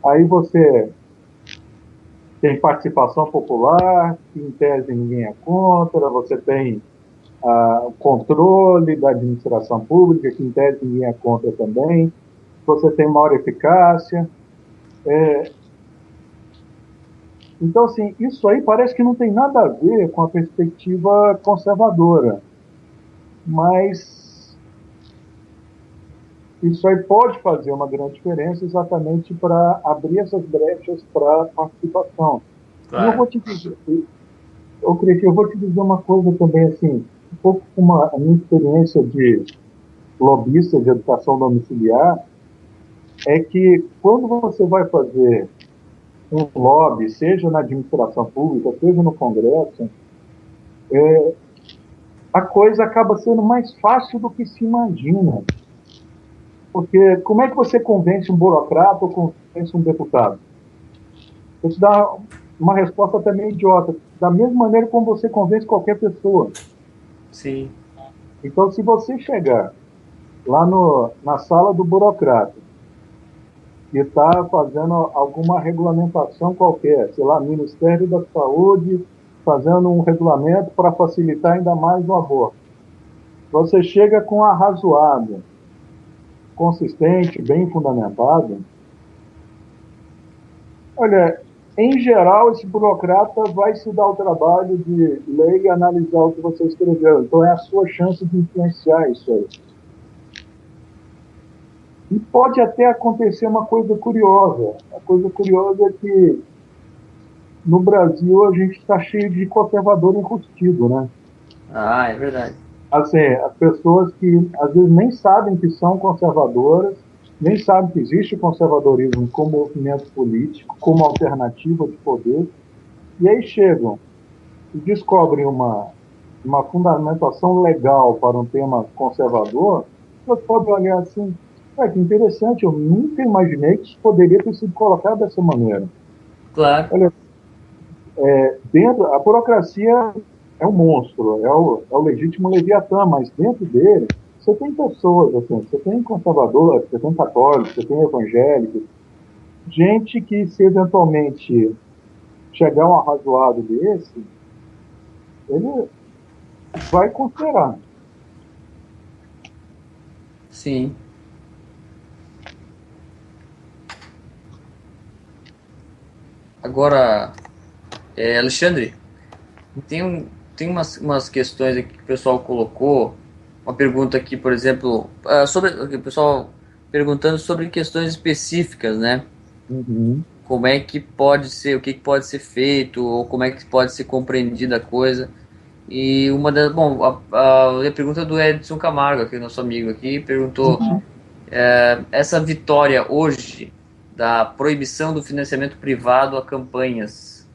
aí você tem participação popular, que em tese ninguém é contra, você tem o controle da administração pública, que em tese ninguém é contra também, você tem maior eficácia. Então, assim, isso aí parece que não tem nada a ver com a perspectiva conservadora, mas isso aí pode fazer uma grande diferença exatamente para abrir essas brechas para a participação. Claro. E eu vou te dizer, eu vou te dizer uma coisa também, assim, um pouco com a minha experiência de lobista de educação domiciliar, é que quando você vai fazer um lobby, seja na administração pública, seja no Congresso, a coisa acaba sendo mais fácil do que se imagina. Porque como é que você convence um burocrata ou convence um deputado? Vou te dar uma resposta até meio idiota. Da mesma maneira como você convence qualquer pessoa. Sim. Então, se você chegar lá na sala do burocrata e está fazendo alguma regulamentação qualquer, sei lá, Ministério da Saúde, fazendo um regulamento para facilitar ainda mais o aborto. Você chega com a razoável, consistente, bem fundamentado. Olha, em geral, esse burocrata vai se dar o trabalho de ler e analisar o que você escreveu. Então, é a sua chance de influenciar isso aí. E pode até acontecer uma coisa curiosa. A coisa curiosa é que no Brasil a gente está cheio de conservador enrustido, né? Ah, é verdade. Assim, as pessoas que às vezes nem sabem que são conservadoras, nem sabem que existe o conservadorismo como movimento político, como alternativa de poder, e aí chegam e descobrem uma fundamentação legal para um tema conservador, você pode olhar assim, que interessante, eu nunca imaginei que isso poderia ter sido colocado dessa maneira. Claro. Olha, a burocracia é um monstro, é o legítimo Leviatã, mas dentro dele você tem pessoas, assim, você tem conservadores, você tem católicos, você tem evangélicos, gente que se eventualmente chegar a um arrazoado desse, ele vai considerar. Sim. Agora, Alexandre, tem umas questões aqui que o pessoal colocou. Uma pergunta aqui, por exemplo, sobre o pessoal perguntando sobre questões específicas, né? Uhum. Como é que pode ser, o que pode ser feito, ou como é que pode ser compreendida a coisa. E uma das, bom, a pergunta do Edson Camargo, aqui, nosso amigo aqui, perguntou essa vitória hoje da proibição do financiamento privado a campanhas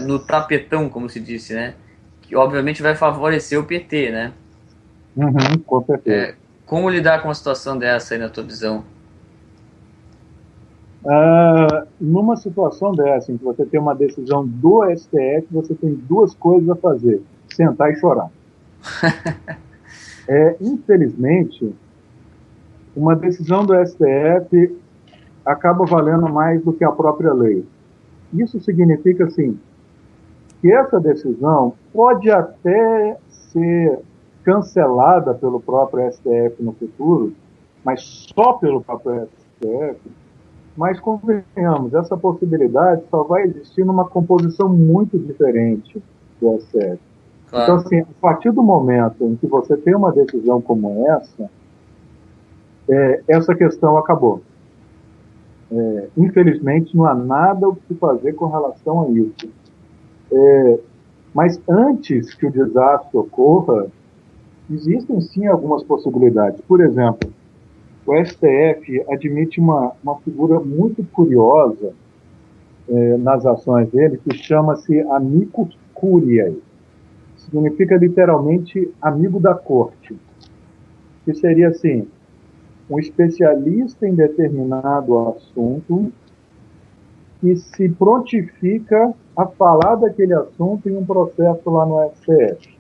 no tapetão, como se disse, né? Que obviamente vai favorecer o PT, né? Uhum, com certeza. Como lidar com uma situação dessa aí na tua visão? Numa situação dessa, em que você tem uma decisão do STF, você tem duas coisas a fazer: sentar e chorar. Infelizmente, uma decisão do STF acaba valendo mais do que a própria lei. Isso significa, assim, que essa decisão pode até ser cancelada pelo próprio STF no futuro, mas só pelo próprio STF. Mas, convenhamos, essa possibilidade só vai existir numa composição muito diferente do STF. Claro. Então, assim, a partir do momento em que você tem uma decisão como essa questão acabou. Infelizmente, não há nada o que fazer com relação a isso. Mas antes que o desastre ocorra, existem sim algumas possibilidades. Por exemplo, o STF admite uma figura muito curiosa nas ações dele, que chama-se amicus curiae. Significa literalmente amigo da corte. Que seria assim, um especialista em determinado assunto que se prontifica a falar daquele assunto em um processo lá no STF.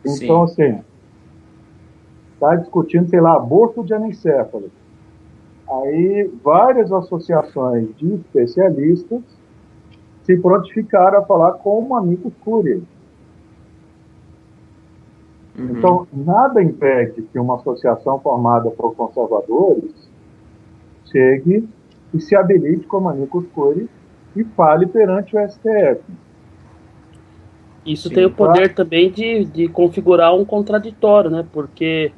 Então, assim, está discutindo, sei lá, aborto de anencefalo. Aí, várias associações de especialistas se prontificaram a falar como amicus curiae. Uhum. Então, nada impede que uma associação formada por conservadores chegue e se habilite como amicus curiae e fale perante o STF. Isso tem o poder também de configurar um contraditório, né? Porque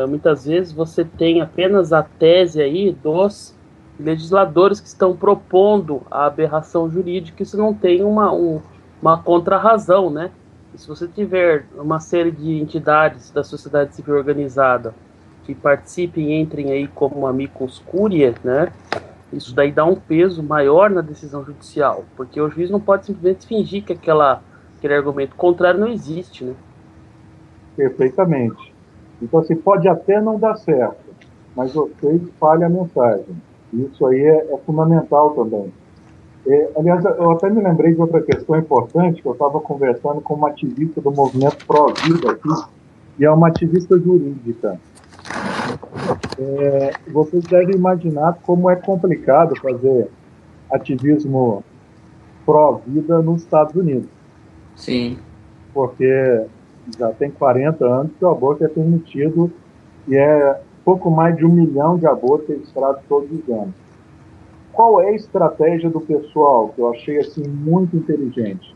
muitas vezes você tem apenas a tese aí dos legisladores que estão propondo a aberração jurídica, isso não tem uma contra-razão, né? E se você tiver uma série de entidades da sociedade civil organizada que participem e entrem aí como amicus curiae, né? Isso daí dá um peso maior na decisão judicial, porque o juiz não pode simplesmente fingir que aquele argumento contrário não existe, né? Perfeitamente. Então, assim, pode até não dar certo, mas você espalha a mensagem. Isso aí é fundamental também. Aliás, eu até me lembrei de outra questão importante, que eu estava conversando com uma ativista do movimento Pró-Vida aqui, e é uma ativista jurídica. Vocês devem imaginar como é complicado fazer ativismo pró-vida nos Estados Unidos. Sim. Porque já tem 40 anos que o aborto é permitido e pouco mais de 1 milhão de abortos registrados todos os anos. Qual é a estratégia do pessoal, que eu achei assim muito inteligente?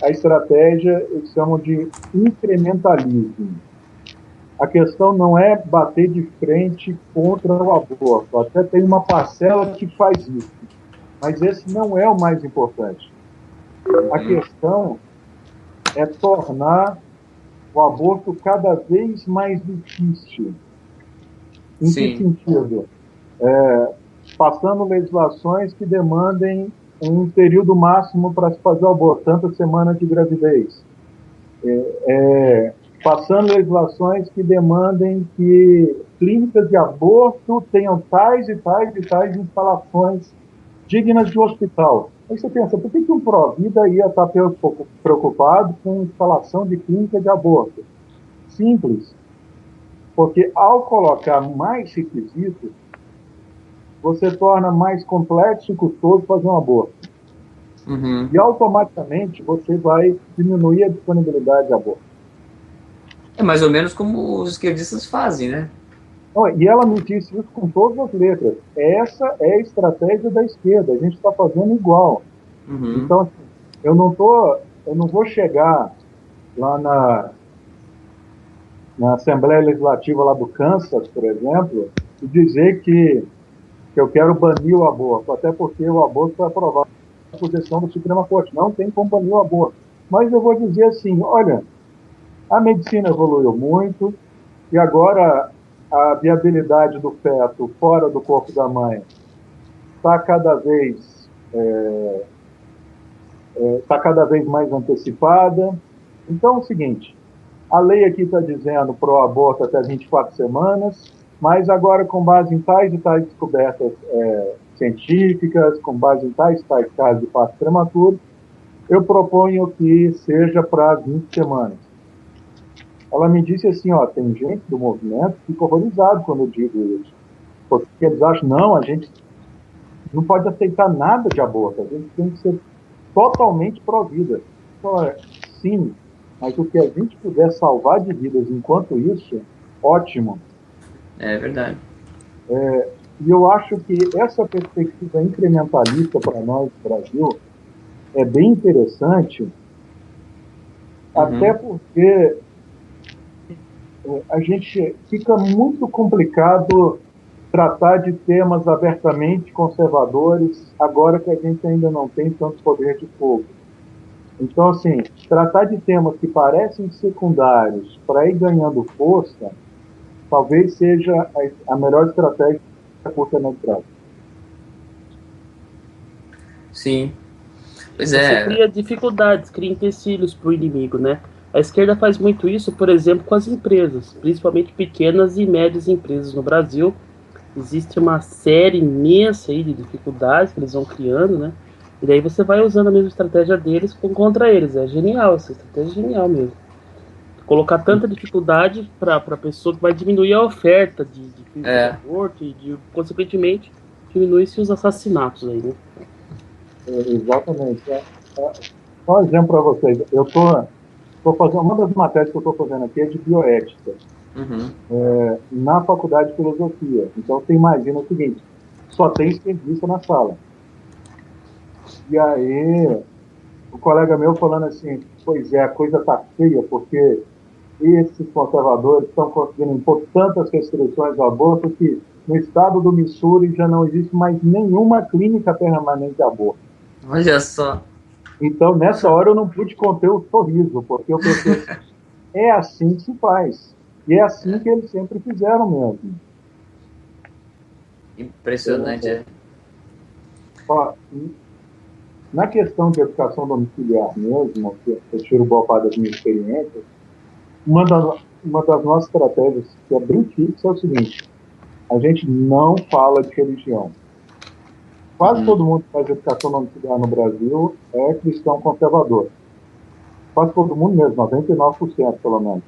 A estratégia eles chamam de incrementalismo. A questão não é bater de frente contra o aborto. Até tem uma parcela que faz isso. Mas esse não é o mais importante. A questão é tornar o aborto cada vez mais difícil. Em que sentido? Passando legislações que demandem um período máximo para se fazer o aborto, tantas semanas de gravidez. Passando legislações que demandem que clínicas de aborto tenham tais e tais e tais instalações dignas de hospital. Aí você pensa, por que um pró-vida ia estar preocupado com instalação de clínica de aborto? Simples, porque ao colocar mais requisitos, você torna mais complexo e custoso fazer um aborto. Uhum. E automaticamente você vai diminuir a disponibilidade de aborto. É mais ou menos como os esquerdistas fazem, né? E ela me disse isso com todas as letras. Essa é a estratégia da esquerda. A gente está fazendo igual. Uhum. Então, assim, eu não vou chegar lá na Assembleia Legislativa lá do Kansas, por exemplo, e dizer que eu quero banir o aborto, até porque o aborto foi aprovado por decisão da Suprema Corte. Não tem como banir o aborto. Mas eu vou dizer assim, olha, a medicina evoluiu muito e agora a viabilidade do feto fora do corpo da mãe está cada vez mais antecipada. Então é o seguinte, a lei aqui está dizendo para o aborto até 24 semanas, mas agora com base em tais e tais descobertas científicas, com base em tais e tais casos de parto prematuro, eu proponho que seja para 20 semanas. Ela me disse assim, tem gente do movimento que fica horrorizado quando eu digo isso. Porque eles acham, não, a gente não pode aceitar nada de aborto, a gente tem que ser totalmente pró-vida. Então, sim, mas o que a gente puder salvar de vidas enquanto isso, ótimo. É verdade. E eu acho que essa perspectiva incrementalista para nós no Brasil é bem interessante, até porque a gente fica muito complicado tratar de temas abertamente conservadores agora que a gente ainda não tem tanto poder de fogo. Então, assim, tratar de temas que parecem secundários para ir ganhando força, talvez seja a melhor estratégia da curta médio prazo. Sim. Pois Você cria dificuldades, cria empecilhos para o inimigo, né? A esquerda faz muito isso, por exemplo, com as empresas, principalmente pequenas e médias empresas no Brasil. Existe uma série imensa aí de dificuldades que eles vão criando, né? E daí você vai usando a mesma estratégia deles contra eles. É genial, essa estratégia é genial mesmo. Colocar tanta dificuldade para a pessoa que vai diminuir a oferta de aborto e, consequentemente, diminuir-se os assassinatos aí, né? Exatamente. Só um exemplo para vocês. Eu estou fazendo, uma das matérias que eu estou fazendo aqui é de bioética. Na faculdade de filosofia. Então você imagina o seguinte, só tem esquerdista na sala. E aí o colega meu falando assim, pois é, a coisa está feia porque esses conservadores estão conseguindo impor tantas restrições ao aborto que no estado do Missouri já não existe mais nenhuma clínica permanente de aborto. Olha só. Então nessa hora eu não pude conter o sorriso, porque eu pensei, é assim que se faz. E é assim que eles sempre fizeram mesmo. Impressionante. Na questão de educação domiciliar mesmo, que eu tiro boa parte das minhas experiências, uma das nossas estratégias, que é bem fixa, é o seguinte, a gente não fala de religião. Quase todo mundo que faz educação domiciliar no Brasil é cristão conservador. Quase todo mundo mesmo, 99% pelo menos.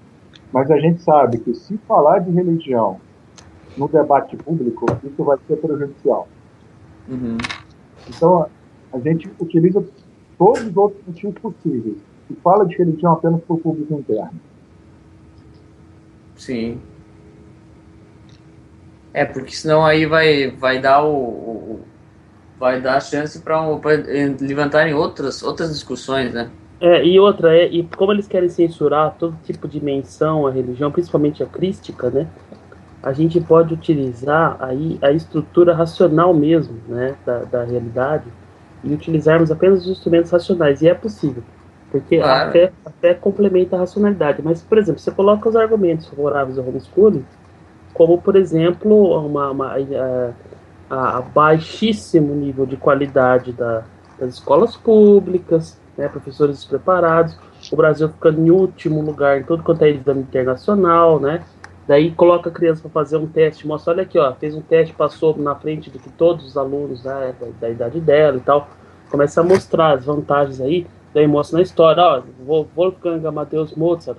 Mas a gente sabe que se falar de religião no debate público, isso vai ser prejudicial. Então, a gente utiliza todos os outros motivos possíveis e fala de religião apenas para o público interno. Sim. Porque senão aí vai dar vai dar chance para levantarem outras discussões, né? E como eles querem censurar todo tipo de menção à religião, principalmente a crística, né? A gente pode utilizar aí a estrutura racional mesmo, né, da realidade, e utilizarmos apenas os instrumentos racionais, e é possível, porque a fé complementa a racionalidade, mas, por exemplo, você coloca os argumentos favoráveis ao homeschooling, como, por exemplo, a baixíssimo nível de qualidade das escolas públicas, né, professores despreparados, o Brasil ficando em último lugar em todo quanto é exame internacional, né? Daí coloca a criança para fazer um teste, mostra, olha aqui, ó, fez um teste, passou na frente do que todos os alunos, né, da idade dela e tal, começa a mostrar as vantagens aí, daí mostra na história, ó, Wolfgang Amadeus Mozart,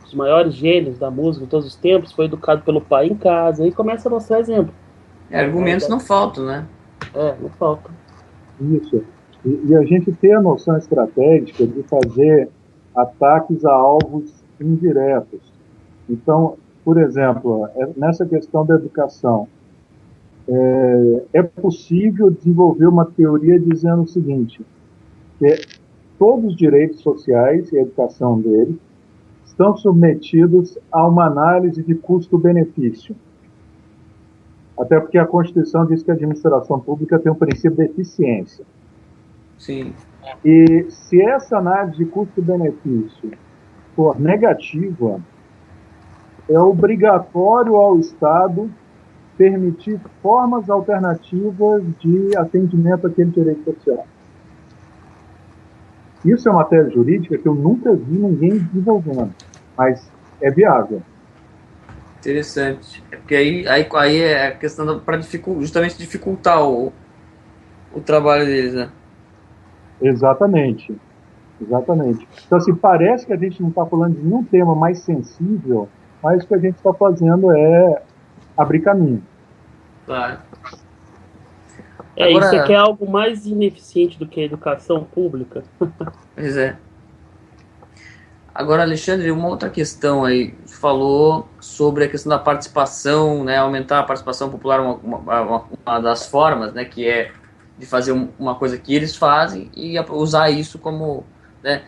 os maiores gênios da música de todos os tempos, foi educado pelo pai em casa, aí começa a mostrar exemplo. Argumentos não faltam, né? Não falta. Isso. E a gente tem a noção estratégica de fazer ataques a alvos indiretos. Então, por exemplo, nessa questão da educação, é possível desenvolver uma teoria dizendo o seguinte, que todos os direitos sociais e a educação deles estão submetidos a uma análise de custo-benefício. Até porque a Constituição diz que a administração pública tem um princípio de eficiência. Sim. E se essa análise de custo-benefício for negativa, é obrigatório ao Estado permitir formas alternativas de atendimento àquele direito social. Isso é matéria jurídica que eu nunca vi ninguém desenvolvendo, mas é viável. Interessante. É porque aí é a questão para justamente dificultar o trabalho deles, né? Exatamente. Então, assim, parece que a gente não está falando de nenhum tema mais sensível, mas o que a gente está fazendo é abrir caminho. Claro. Agora, isso aqui é algo mais ineficiente do que a educação pública. Pois é. Agora, Alexandre, uma outra questão aí, você falou sobre a questão da participação, né, aumentar a participação popular, uma das formas, né, que é de fazer uma coisa que eles fazem e usar isso como, né,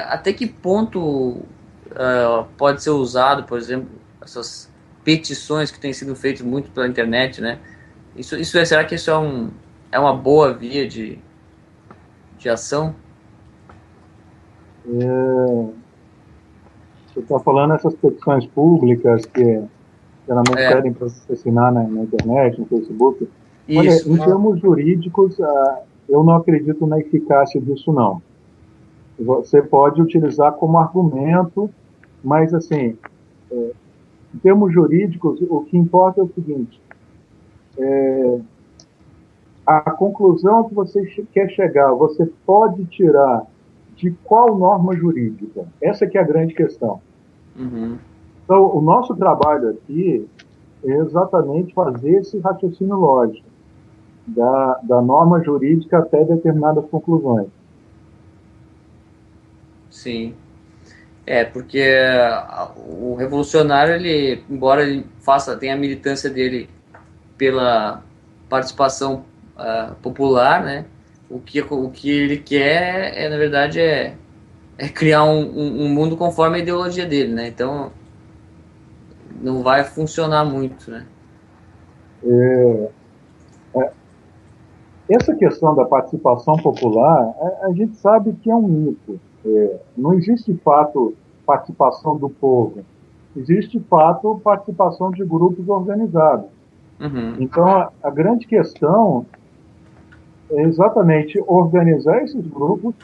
até que ponto pode ser usado, por exemplo, essas petições que têm sido feitas muito pela internet, né, será que isso é uma boa via de ação? Você está falando essas petições públicas que geralmente pedem para você assinar na internet, no Facebook. Isso. Olha, em termos jurídicos, eu não acredito na eficácia disso, não. Você pode utilizar como argumento, mas, assim, em termos jurídicos, o que importa é o seguinte, a conclusão que você quer chegar, você pode tirar de qual norma jurídica? Essa que é a grande questão. Uhum. Então, o nosso trabalho aqui é exatamente fazer esse raciocínio lógico da norma jurídica até determinadas conclusões. Sim. Porque o revolucionário, ele, embora ele tenha a militância dele pela participação popular, né? O que ele quer na verdade, é criar um mundo conforme a ideologia dele, né? Então, não vai funcionar muito, né? Essa questão da participação popular, a gente sabe que é um mito. Não existe, de fato, participação do povo. Existe, de fato, participação de grupos organizados. Uhum. Então, a grande questão é exatamente organizar esses grupos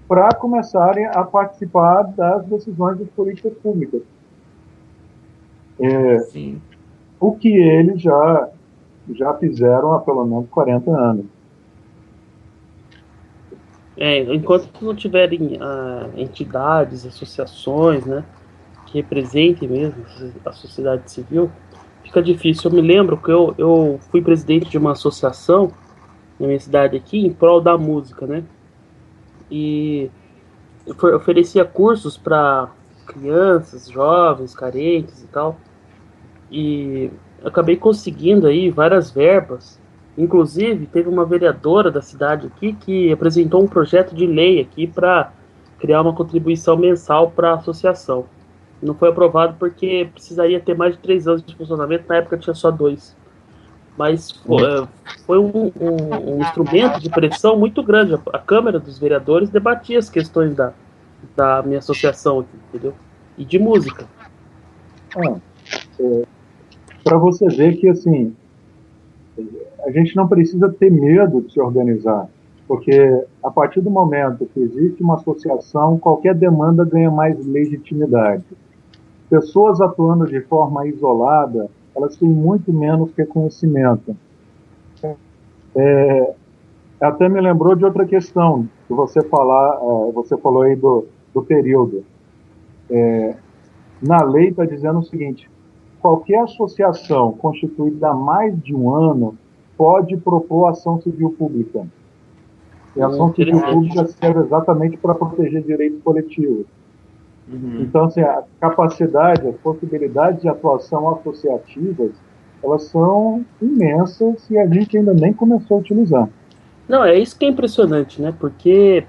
para começarem a participar das decisões das políticas públicas. Sim. O que eles já fizeram há pelo menos 40 anos. Enquanto não tiverem entidades, associações, né, que representem mesmo a sociedade civil, fica difícil. Eu me lembro que eu fui presidente de uma associação na minha cidade aqui, em prol da música, né? E eu oferecia cursos para crianças, jovens, carentes e tal. E acabei conseguindo aí várias verbas. Inclusive, teve uma vereadora da cidade aqui que apresentou um projeto de lei aqui para criar uma contribuição mensal para a associação. Não foi aprovado porque precisaria ter mais de 3 anos de funcionamento, na época tinha só 2. Mas foi um instrumento de pressão muito grande. A Câmara dos Vereadores debatia as questões da minha associação aqui, entendeu? E de música. para você ver que, assim, a gente não precisa ter medo de se organizar, porque a partir do momento que existe uma associação, qualquer demanda ganha mais legitimidade. Pessoas atuando de forma isolada, elas têm muito menos reconhecimento. Até me lembrou de outra questão que você falou aí do período. Na lei está dizendo o seguinte: qualquer associação constituída há mais de um ano pode propor ação civil pública. E a ação civil pública serve exatamente para proteger direitos coletivos. Então, assim, a capacidade, as possibilidades de atuação associativas, elas são imensas e a gente ainda nem começou a utilizar. Não, é isso que é impressionante, né? Porque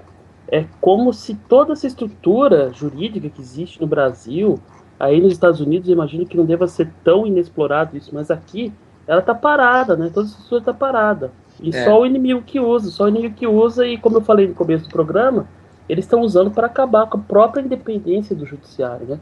é como se toda essa estrutura jurídica que existe no Brasil, aí nos Estados Unidos, eu imagino que não deva ser tão inexplorado isso, mas aqui ela tá parada, né? Toda essa estrutura tá parada. E só o inimigo que usa, e como eu falei no começo do programa, eles estão usando para acabar com a própria independência do judiciário, né?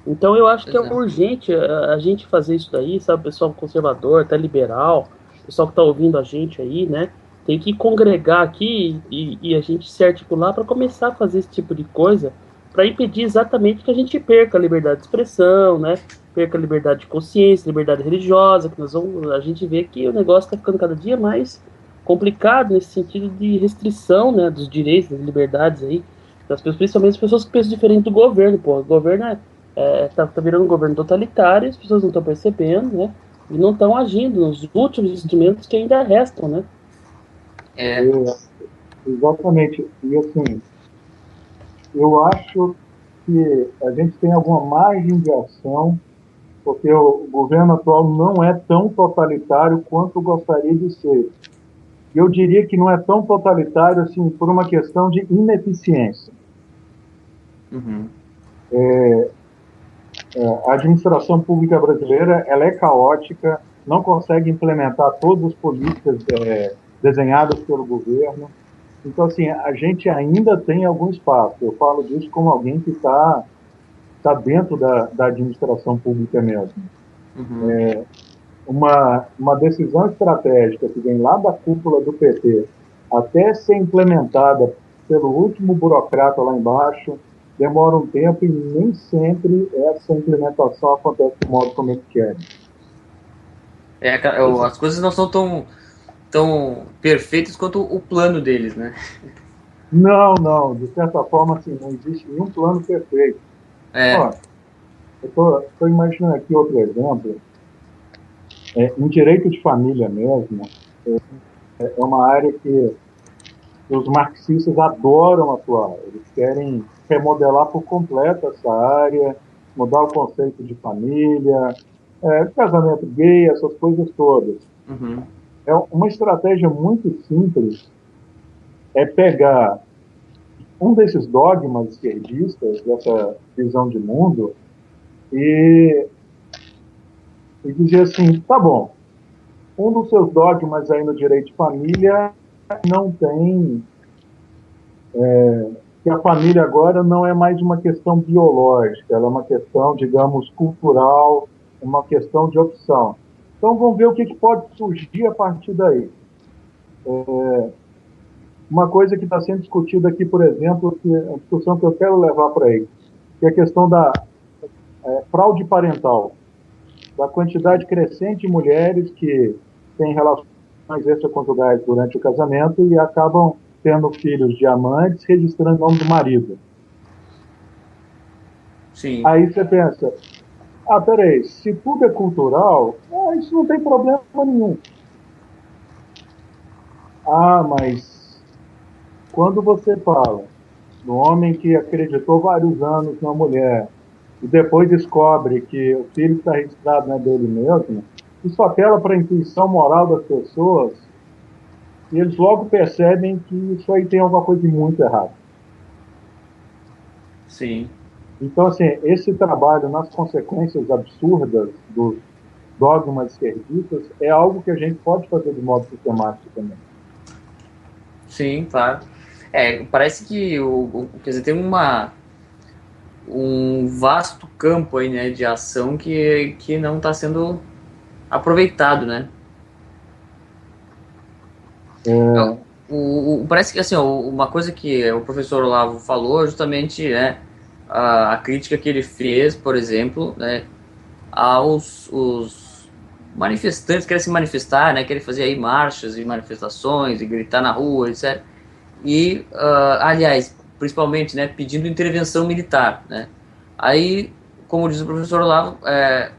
Então eu acho que é urgente a gente fazer isso daí, sabe? O pessoal conservador, até liberal, o pessoal que está ouvindo a gente aí, né? Tem que congregar aqui e a gente se articular para começar a fazer esse tipo de coisa, para impedir exatamente que a gente perca a liberdade de expressão, né? Perca a liberdade de consciência, liberdade religiosa, que a gente vê que o negócio está ficando cada dia mais complicado nesse sentido de restrição, né, dos direitos, das liberdades aí, das pessoas, principalmente as pessoas que pensam diferente do governo, pô. O governo tá virando um governo totalitário, as pessoas não estão percebendo, né, e não estão agindo nos últimos instrumentos que ainda restam, né. Exatamente. E, assim, eu acho que a gente tem alguma margem de ação, porque o governo atual não é tão totalitário quanto gostaria de ser. Eu diria que não é tão totalitário assim por uma questão de ineficiência. A administração pública brasileira ela é caótica, não consegue implementar todas as políticas desenhadas pelo governo. Então, assim, a gente ainda tem algum espaço. Eu falo disso como alguém que está dentro da administração pública mesmo. Uma decisão estratégica que vem lá da cúpula do PT até ser implementada pelo último burocrata lá embaixo, demora um tempo e nem sempre essa implementação acontece do modo como eles querem. As coisas não são tão perfeitas quanto o plano deles, né? Não. De certa forma, assim, não existe nenhum plano perfeito. Ó, eu estou imaginando aqui outro exemplo. Em direito de família mesmo, é uma área que os marxistas adoram atuar. Eles querem remodelar por completo essa área, mudar o conceito de família, casamento gay, essas coisas todas. É uma estratégia muito simples, é pegar um desses dogmas esquerdistas, dessa visão de mundo, e dizer assim, tá bom, um dos seus dogmas aí no direito de família não tem... que a família agora não é mais uma questão biológica, ela é uma questão, digamos, cultural, uma questão de opção. Então, vamos ver o que pode surgir a partir daí. Uma coisa que está sendo discutida aqui, por exemplo, que é a discussão que eu quero levar para aí, que é a questão da fraude parental, da quantidade crescente de mulheres que têm relações extraconjugais durante o casamento e acabam tendo filhos de amantes registrando o nome do marido. Sim. Aí você pensa, peraí, se tudo é cultural, isso não tem problema nenhum. Mas quando você fala do homem que acreditou vários anos na mulher e depois descobre que o filho que está registrado não é dele mesmo, isso apela para a intuição moral das pessoas e eles logo percebem que isso aí tem alguma coisa de muito errado. Sim. Então, assim, esse trabalho nas consequências absurdas dos dogmas esquerdistas é algo que a gente pode fazer de modo sistemático também. Sim, claro. Parece que quer dizer, tem um vasto campo aí, né, de ação que não está sendo aproveitado, né? Parece que assim, uma coisa que o professor Olavo falou justamente a crítica que ele fez, por exemplo, né, aos os manifestantes que querem se manifestar, né, querem fazer aí marchas e manifestações e gritar na rua, etc. E, aliás, principalmente, né, pedindo intervenção militar, né. Aí, como diz o professor Olavo, é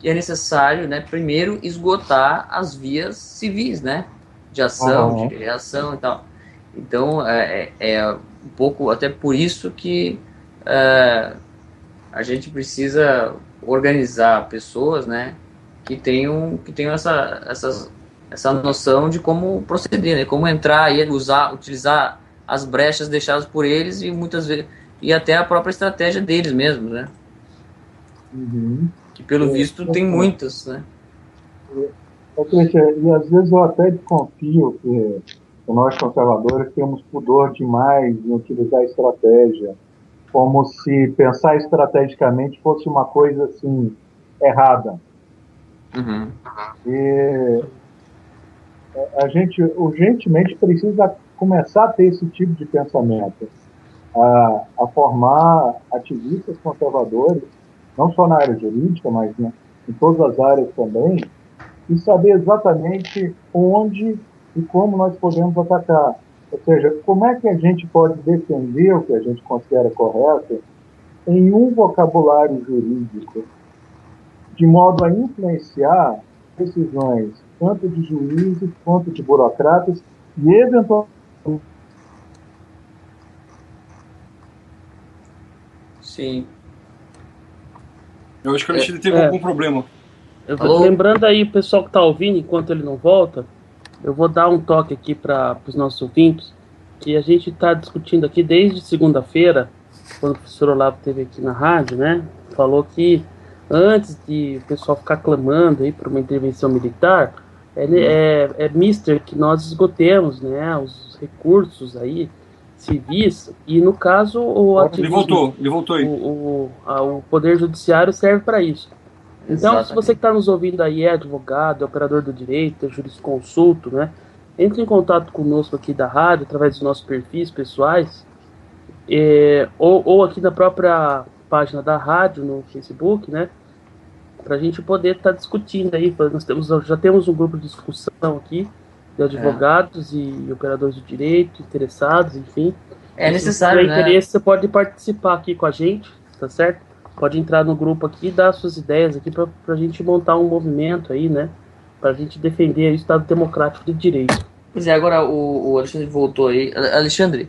necessário, né, primeiro esgotar as vias civis, né, de ação, de reação e tal. Então, um pouco até por isso que a gente precisa organizar pessoas, né, que tenham essa noção de como proceder, né, como entrar e utilizar as brechas deixadas por eles e muitas vezes e até a própria estratégia deles mesmos, né? Que pelo visto tem muitas, né? E às vezes eu até desconfio que nós conservadores temos pudor demais em utilizar estratégia, como se pensar estrategicamente fosse uma coisa assim errada. E a gente urgentemente precisa começar a ter esse tipo de pensamento, a formar ativistas conservadores, não só na área jurídica, mas em todas as áreas também, e saber exatamente onde e como nós podemos atacar. Ou seja, como é que a gente pode defender o que a gente considera correto em um vocabulário jurídico, de modo a influenciar decisões tanto de juízes quanto de burocratas e, eventualmente... Sim. Eu acho que o Alexandre teve algum problema. Lembrando aí, o pessoal que está ouvindo, enquanto ele não volta, eu vou dar um toque aqui para os nossos ouvintes, que a gente está discutindo aqui desde segunda-feira, quando o professor Olavo esteve aqui na rádio, né? Falou que antes de o pessoal ficar clamando aí por uma intervenção militar, é mister que nós esgotemos, né, os recursos aí civis, e no caso o ativismo, ele voltou aí. O Poder Judiciário serve para isso. Então, exatamente. Se você que está nos ouvindo aí é advogado, é operador do direito, é jurisconsulto, né? Entre em contato conosco aqui da rádio, através dos nossos perfis pessoais, ou aqui na própria página da rádio, no Facebook, né? Para a gente poder estar discutindo aí. Nós já temos um grupo de discussão aqui, de advogados e operadores do direito, interessados, enfim. É necessário, se tiver interesse, você pode participar aqui com a gente, tá certo? Pode entrar no grupo aqui e dar suas ideias aqui para a gente montar um movimento aí, né? Para a gente defender o Estado Democrático de Direito. Pois é, agora o Alexandre voltou aí. Alexandre,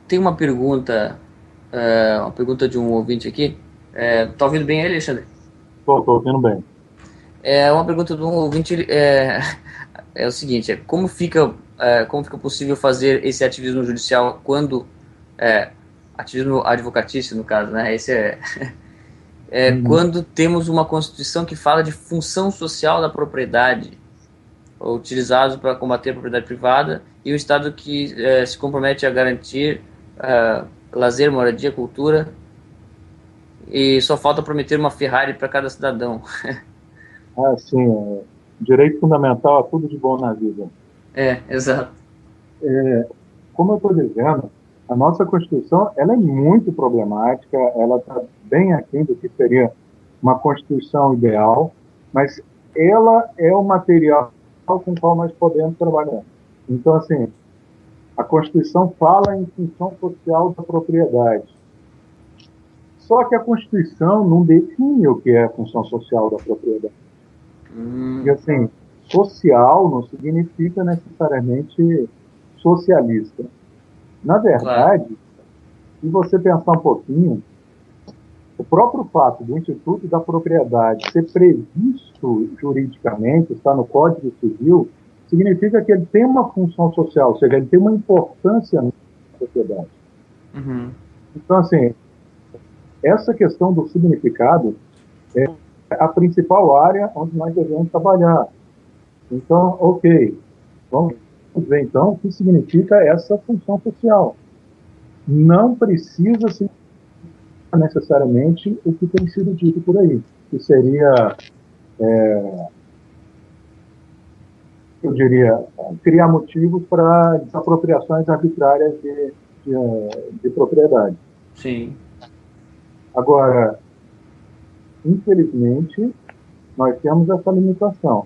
tem uma pergunta de um ouvinte aqui. Tá ouvindo bem aí, Alexandre? Tô ouvindo bem. Uma pergunta de um ouvinte é o seguinte: como fica possível fazer esse ativismo judicial quando ativismo advocatício, no caso, né? Esse quando temos uma Constituição que fala de função social da propriedade, utilizados para combater a propriedade privada, e um Estado que se compromete a garantir lazer, moradia, cultura, e só falta prometer uma Ferrari para cada cidadão. Sim, direito fundamental é tudo de bom na vida. Exato. Como eu estou dizendo, a nossa Constituição ela é muito problemática, ela está bem aquém do que seria uma Constituição ideal, mas ela é o material com o qual nós podemos trabalhar. Então, assim, a Constituição fala em função social da propriedade. Só que a Constituição não define o que é a função social da propriedade. E, assim, social não significa necessariamente socialista. Na verdade, se você pensar um pouquinho, o próprio fato do Instituto da Propriedade ser previsto juridicamente, está no Código Civil, significa que ele tem uma função social, ou seja, ele tem uma importância na sociedade. Então, assim, essa questão do significado é a principal área onde nós devemos trabalhar. Então, ok, vamos ver então o que significa essa função social. Não precisa significar necessariamente o que tem sido dito por aí, que seria eu diria, criar motivos para desapropriações arbitrárias de propriedade. Sim. Agora, infelizmente, nós temos essa limitação.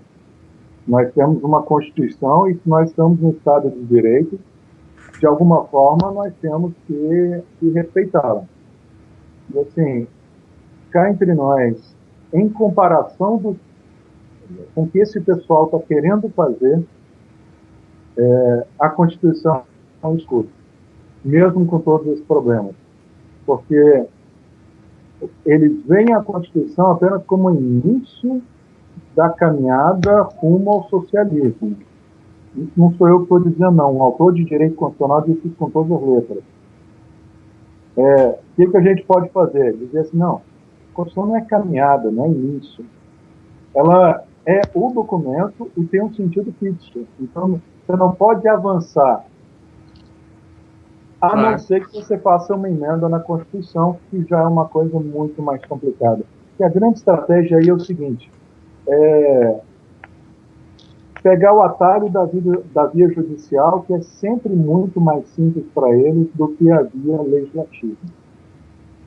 Nós temos uma Constituição e se nós estamos no Estado de Direito, de alguma forma nós temos que respeitá-la. E assim, cá entre nós, em comparação com o que esse pessoal está querendo fazer, a Constituição é um escudo, mesmo com todos esses problemas. Porque eles veem a Constituição apenas como início da caminhada rumo ao socialismo. Isso não sou eu que estou dizendo, não. Um autor de direito constitucional disse isso com todas as letras. O que a gente pode fazer? Dizer assim, não, a Constituição não é caminhada, não é início. Ela é o documento e tem um sentido fixo. Então, você não pode avançar, a não ser que você faça uma emenda na Constituição, que já é uma coisa muito mais complicada. E a grande estratégia aí é o seguinte, pegar o atalho da via judicial, que é sempre muito mais simples para eles do que a via legislativa.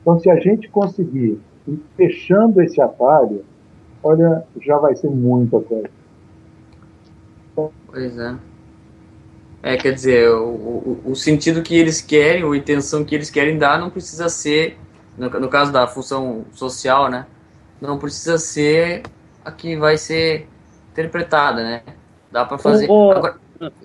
Então, se a gente conseguir ir fechando esse atalho, olha, já vai ser muita coisa. Pois é. Quer dizer, o sentido que eles querem, ou a intenção que eles querem dar, não precisa ser, no caso da função social, né? Não precisa ser a que vai ser interpretada, né? Dá para fazer. Agora...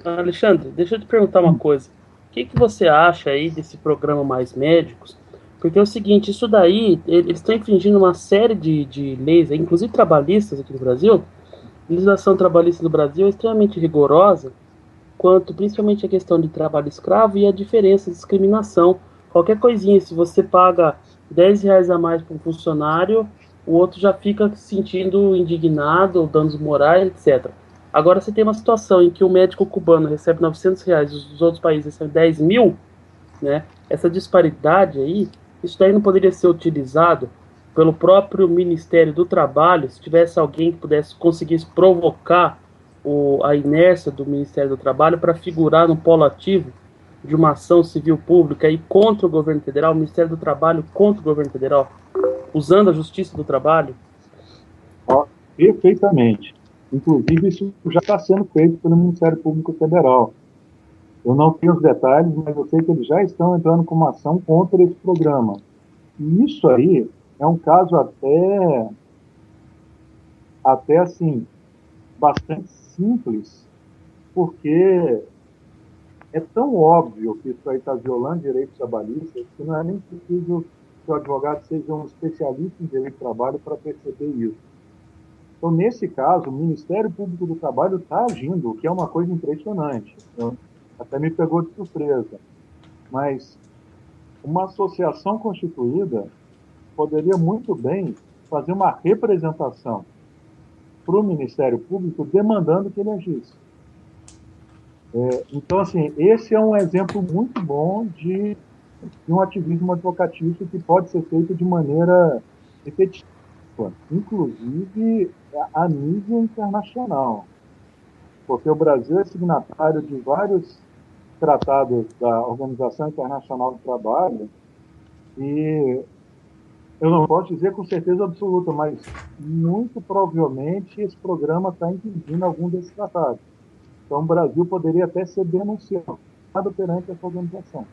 Alexandre, deixa eu te perguntar uma coisa. O que você acha aí desse programa Mais Médicos? Porque é o seguinte, isso daí, eles estão infringindo uma série de leis, inclusive trabalhistas aqui no Brasil. A legislação trabalhista do Brasil é extremamente rigorosa, quanto principalmente a questão de trabalho escravo e a diferença de discriminação. Qualquer coisinha, se você paga R$10 a mais para um funcionário, o outro já fica se sentindo indignado, danos morais, etc. Agora você tem uma situação em que o médico cubano recebe R$900 e os outros países recebem 10 mil, né? Essa disparidade aí, isso daí não poderia ser utilizado pelo próprio Ministério do Trabalho, se tivesse alguém que pudesse conseguir provocar a inércia do Ministério do Trabalho para figurar no polo ativo de uma ação civil pública e contra o governo federal, o Ministério do Trabalho contra o governo federal, usando a Justiça do Trabalho? Perfeitamente. Inclusive, isso já está sendo feito pelo Ministério Público Federal. Eu não tenho os detalhes, mas eu sei que eles já estão entrando com uma ação contra esse programa. E isso aí é um caso até assim, bastante simples, porque é tão óbvio que isso aí está violando direitos trabalhistas que não é nem preciso que o advogado seja um especialista em direito do trabalho para perceber isso. Então, nesse caso, o Ministério Público do Trabalho está agindo, o que é uma coisa impressionante. Até me pegou de surpresa. Mas uma associação constituída poderia muito bem fazer uma representação para o Ministério Público demandando que ele agisse. Então, assim, esse é um exemplo muito bom de um ativismo advocatício que pode ser feito de maneira efetiva, inclusive a nível internacional. Porque o Brasil é signatário de vários tratados da Organização Internacional do Trabalho e eu não posso dizer com certeza absoluta, mas muito provavelmente esse programa está impedindo algum desses tratados. Então o Brasil poderia até ser denunciado perante essa organização.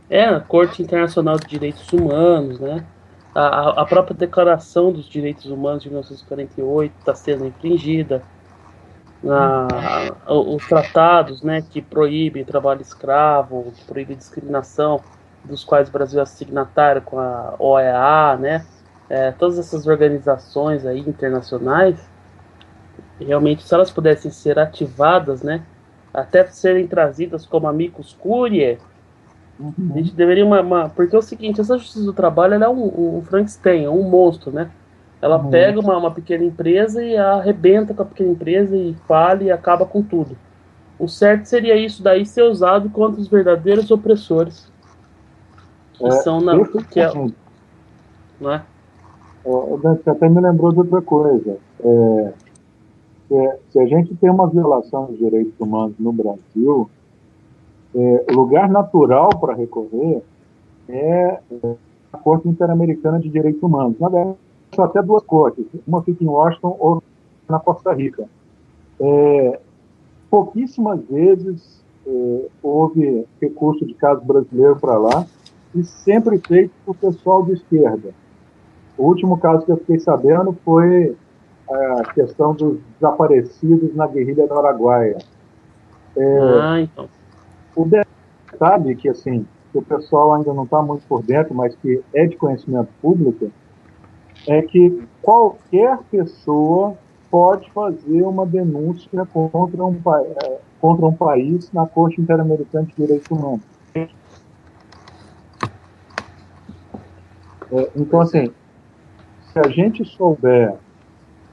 A Corte Internacional de Direitos Humanos, né? A própria Declaração dos Direitos Humanos de 1948 está sendo infringida. Os tratados, né, que proíbem trabalho escravo, que proíbem discriminação, dos quais o Brasil é signatário com a OEA, né, todas essas organizações aí internacionais, realmente, se elas pudessem ser ativadas, né, até serem trazidas como amicus curiae, a gente deveria porque é o seguinte, essa Justiça do Trabalho, ela é um Frankenstein, é um monstro, né? Ela pega uma pequena empresa e arrebenta com a pequena empresa e falha e acaba com tudo. O certo seria isso daí ser usado contra os verdadeiros opressores, que são não é? Você até me lembrou de outra coisa. Se a gente tem uma violação dos direitos humanos no Brasil, o lugar natural para recorrer é a Corte Interamericana de Direitos Humanos. Na verdade, são até duas cortes. Uma fica em Washington, outra na Costa Rica. Pouquíssimas vezes houve recurso de caso brasileiro para lá, e sempre feito por pessoal de esquerda. O último caso que eu fiquei sabendo foi a questão dos desaparecidos na guerrilha do Araguaia. Então. O detalhe que, assim, que o pessoal ainda não está muito por dentro, mas que é de conhecimento público, é que qualquer pessoa pode fazer uma denúncia contra um país na Corte Interamericana de Direitos Humanos. Então, assim, se a gente souber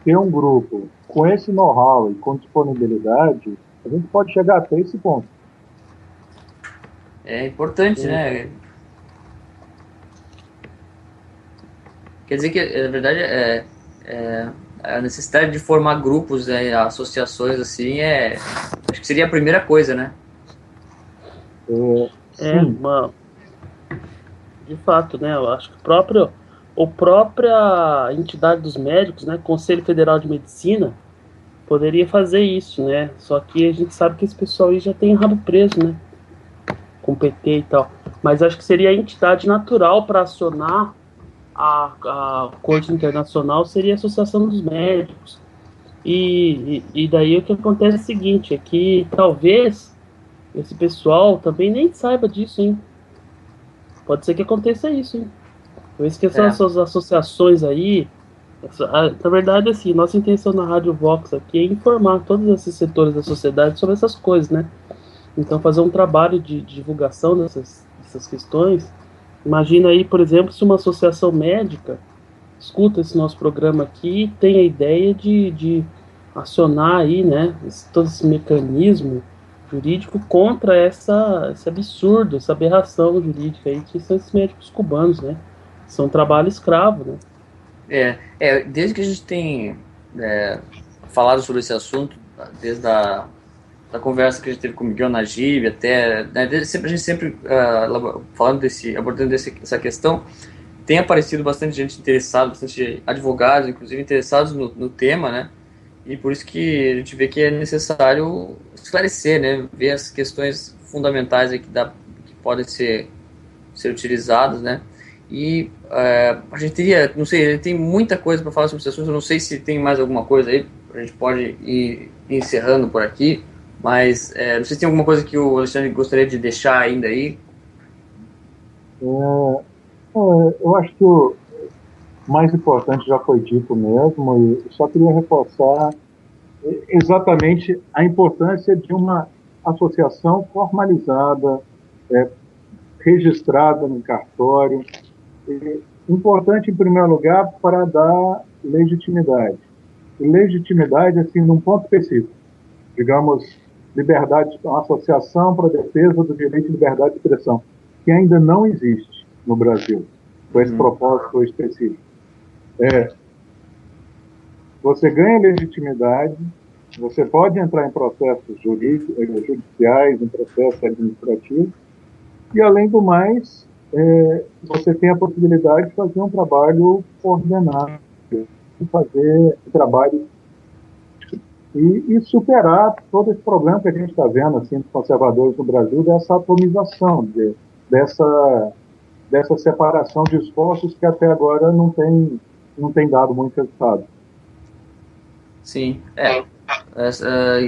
ter um grupo com esse know-how e com disponibilidade, a gente pode chegar até esse ponto. É importante, né? Quer dizer que, na verdade, a necessidade de formar grupos, associações, assim, acho que seria a primeira coisa, né? De fato, né? Eu acho que a própria entidade dos médicos, né? Conselho Federal de Medicina, poderia fazer isso, né? Só que a gente sabe que esse pessoal aí já tem rabo preso, né? Com PT e tal. Mas acho que seria a entidade natural para acionar a Corte Internacional, seria a Associação dos Médicos. E daí o que acontece é o seguinte, é que talvez esse pessoal também nem saiba disso, hein? Pode ser que aconteça isso, hein? Por isso que essas associações aí, na verdade, assim, nossa intenção na Rádio Vox aqui é informar todos esses setores da sociedade sobre essas coisas, né? Então, fazer um trabalho de divulgação dessas questões. Imagina aí, por exemplo, se uma associação médica escuta esse nosso programa aqui e tem a ideia de acionar aí, né, todo esse mecanismo jurídico contra esse absurdo, essa aberração jurídica aí que são esses médicos cubanos, né? São trabalho escravo, né? Desde que a gente tem falado sobre esse assunto, desde a conversa que a gente teve com o Miguel Najib, até, né, a gente sempre abordando essa questão, tem aparecido bastante gente interessada, bastante advogados, inclusive, interessados no tema, né? E por isso que a gente vê que é necessário esclarecer, né? Ver as questões fundamentais aí que podem ser utilizadas, né? E a gente teria, não sei, tem muita coisa para falar sobre esse assunto, eu não sei se tem mais alguma coisa aí, a gente pode ir encerrando por aqui, mas não sei se tem alguma coisa que o Alexandre gostaria de deixar ainda aí. Eu acho que o mais importante já foi dito mesmo, e só queria reforçar exatamente a importância de uma associação formalizada, registrada no cartório. Importante, em primeiro lugar, para dar legitimidade. E legitimidade, assim, num ponto específico. Digamos, liberdade, uma associação para a defesa do direito de liberdade de expressão, que ainda não existe no Brasil, com esse propósito específico. Você ganha legitimidade, você pode entrar em processos judiciais, em processos administrativos, e, além do mais, você tem a possibilidade de fazer um trabalho coordenado, de fazer trabalho e superar todo esse problema que a gente está vendo, assim, dos conservadores no Brasil, dessa atomização, dessa separação de esforços que até agora não tem dado muito resultado. Sim,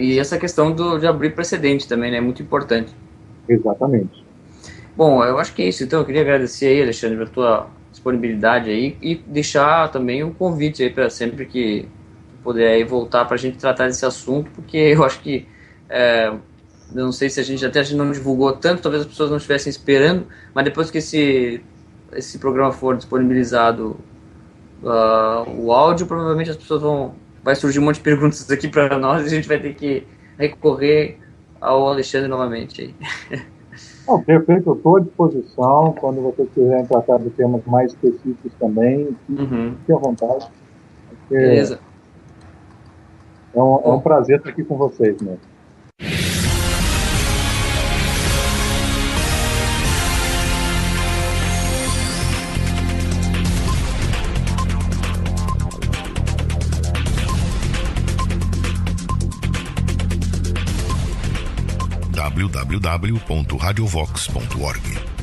e essa questão de abrir precedente também, né, é muito importante. Exatamente. Bom, eu acho que é isso, então eu queria agradecer aí, Alexandre, pela tua disponibilidade aí e deixar também um convite aí para sempre que puder aí voltar para a gente tratar desse assunto, porque eu acho que eu não sei se a gente não divulgou tanto, talvez as pessoas não estivessem esperando, mas depois que esse programa for disponibilizado o áudio, provavelmente as pessoas vai surgir um monte de perguntas aqui para nós e a gente vai ter que recorrer ao Alexandre novamente aí. Não, perfeito, eu estou à disposição. Quando vocês quiserem tratar de temas mais específicos também, fique à vontade. Beleza. É um prazer estar aqui com vocês mesmo. www.radiovox.org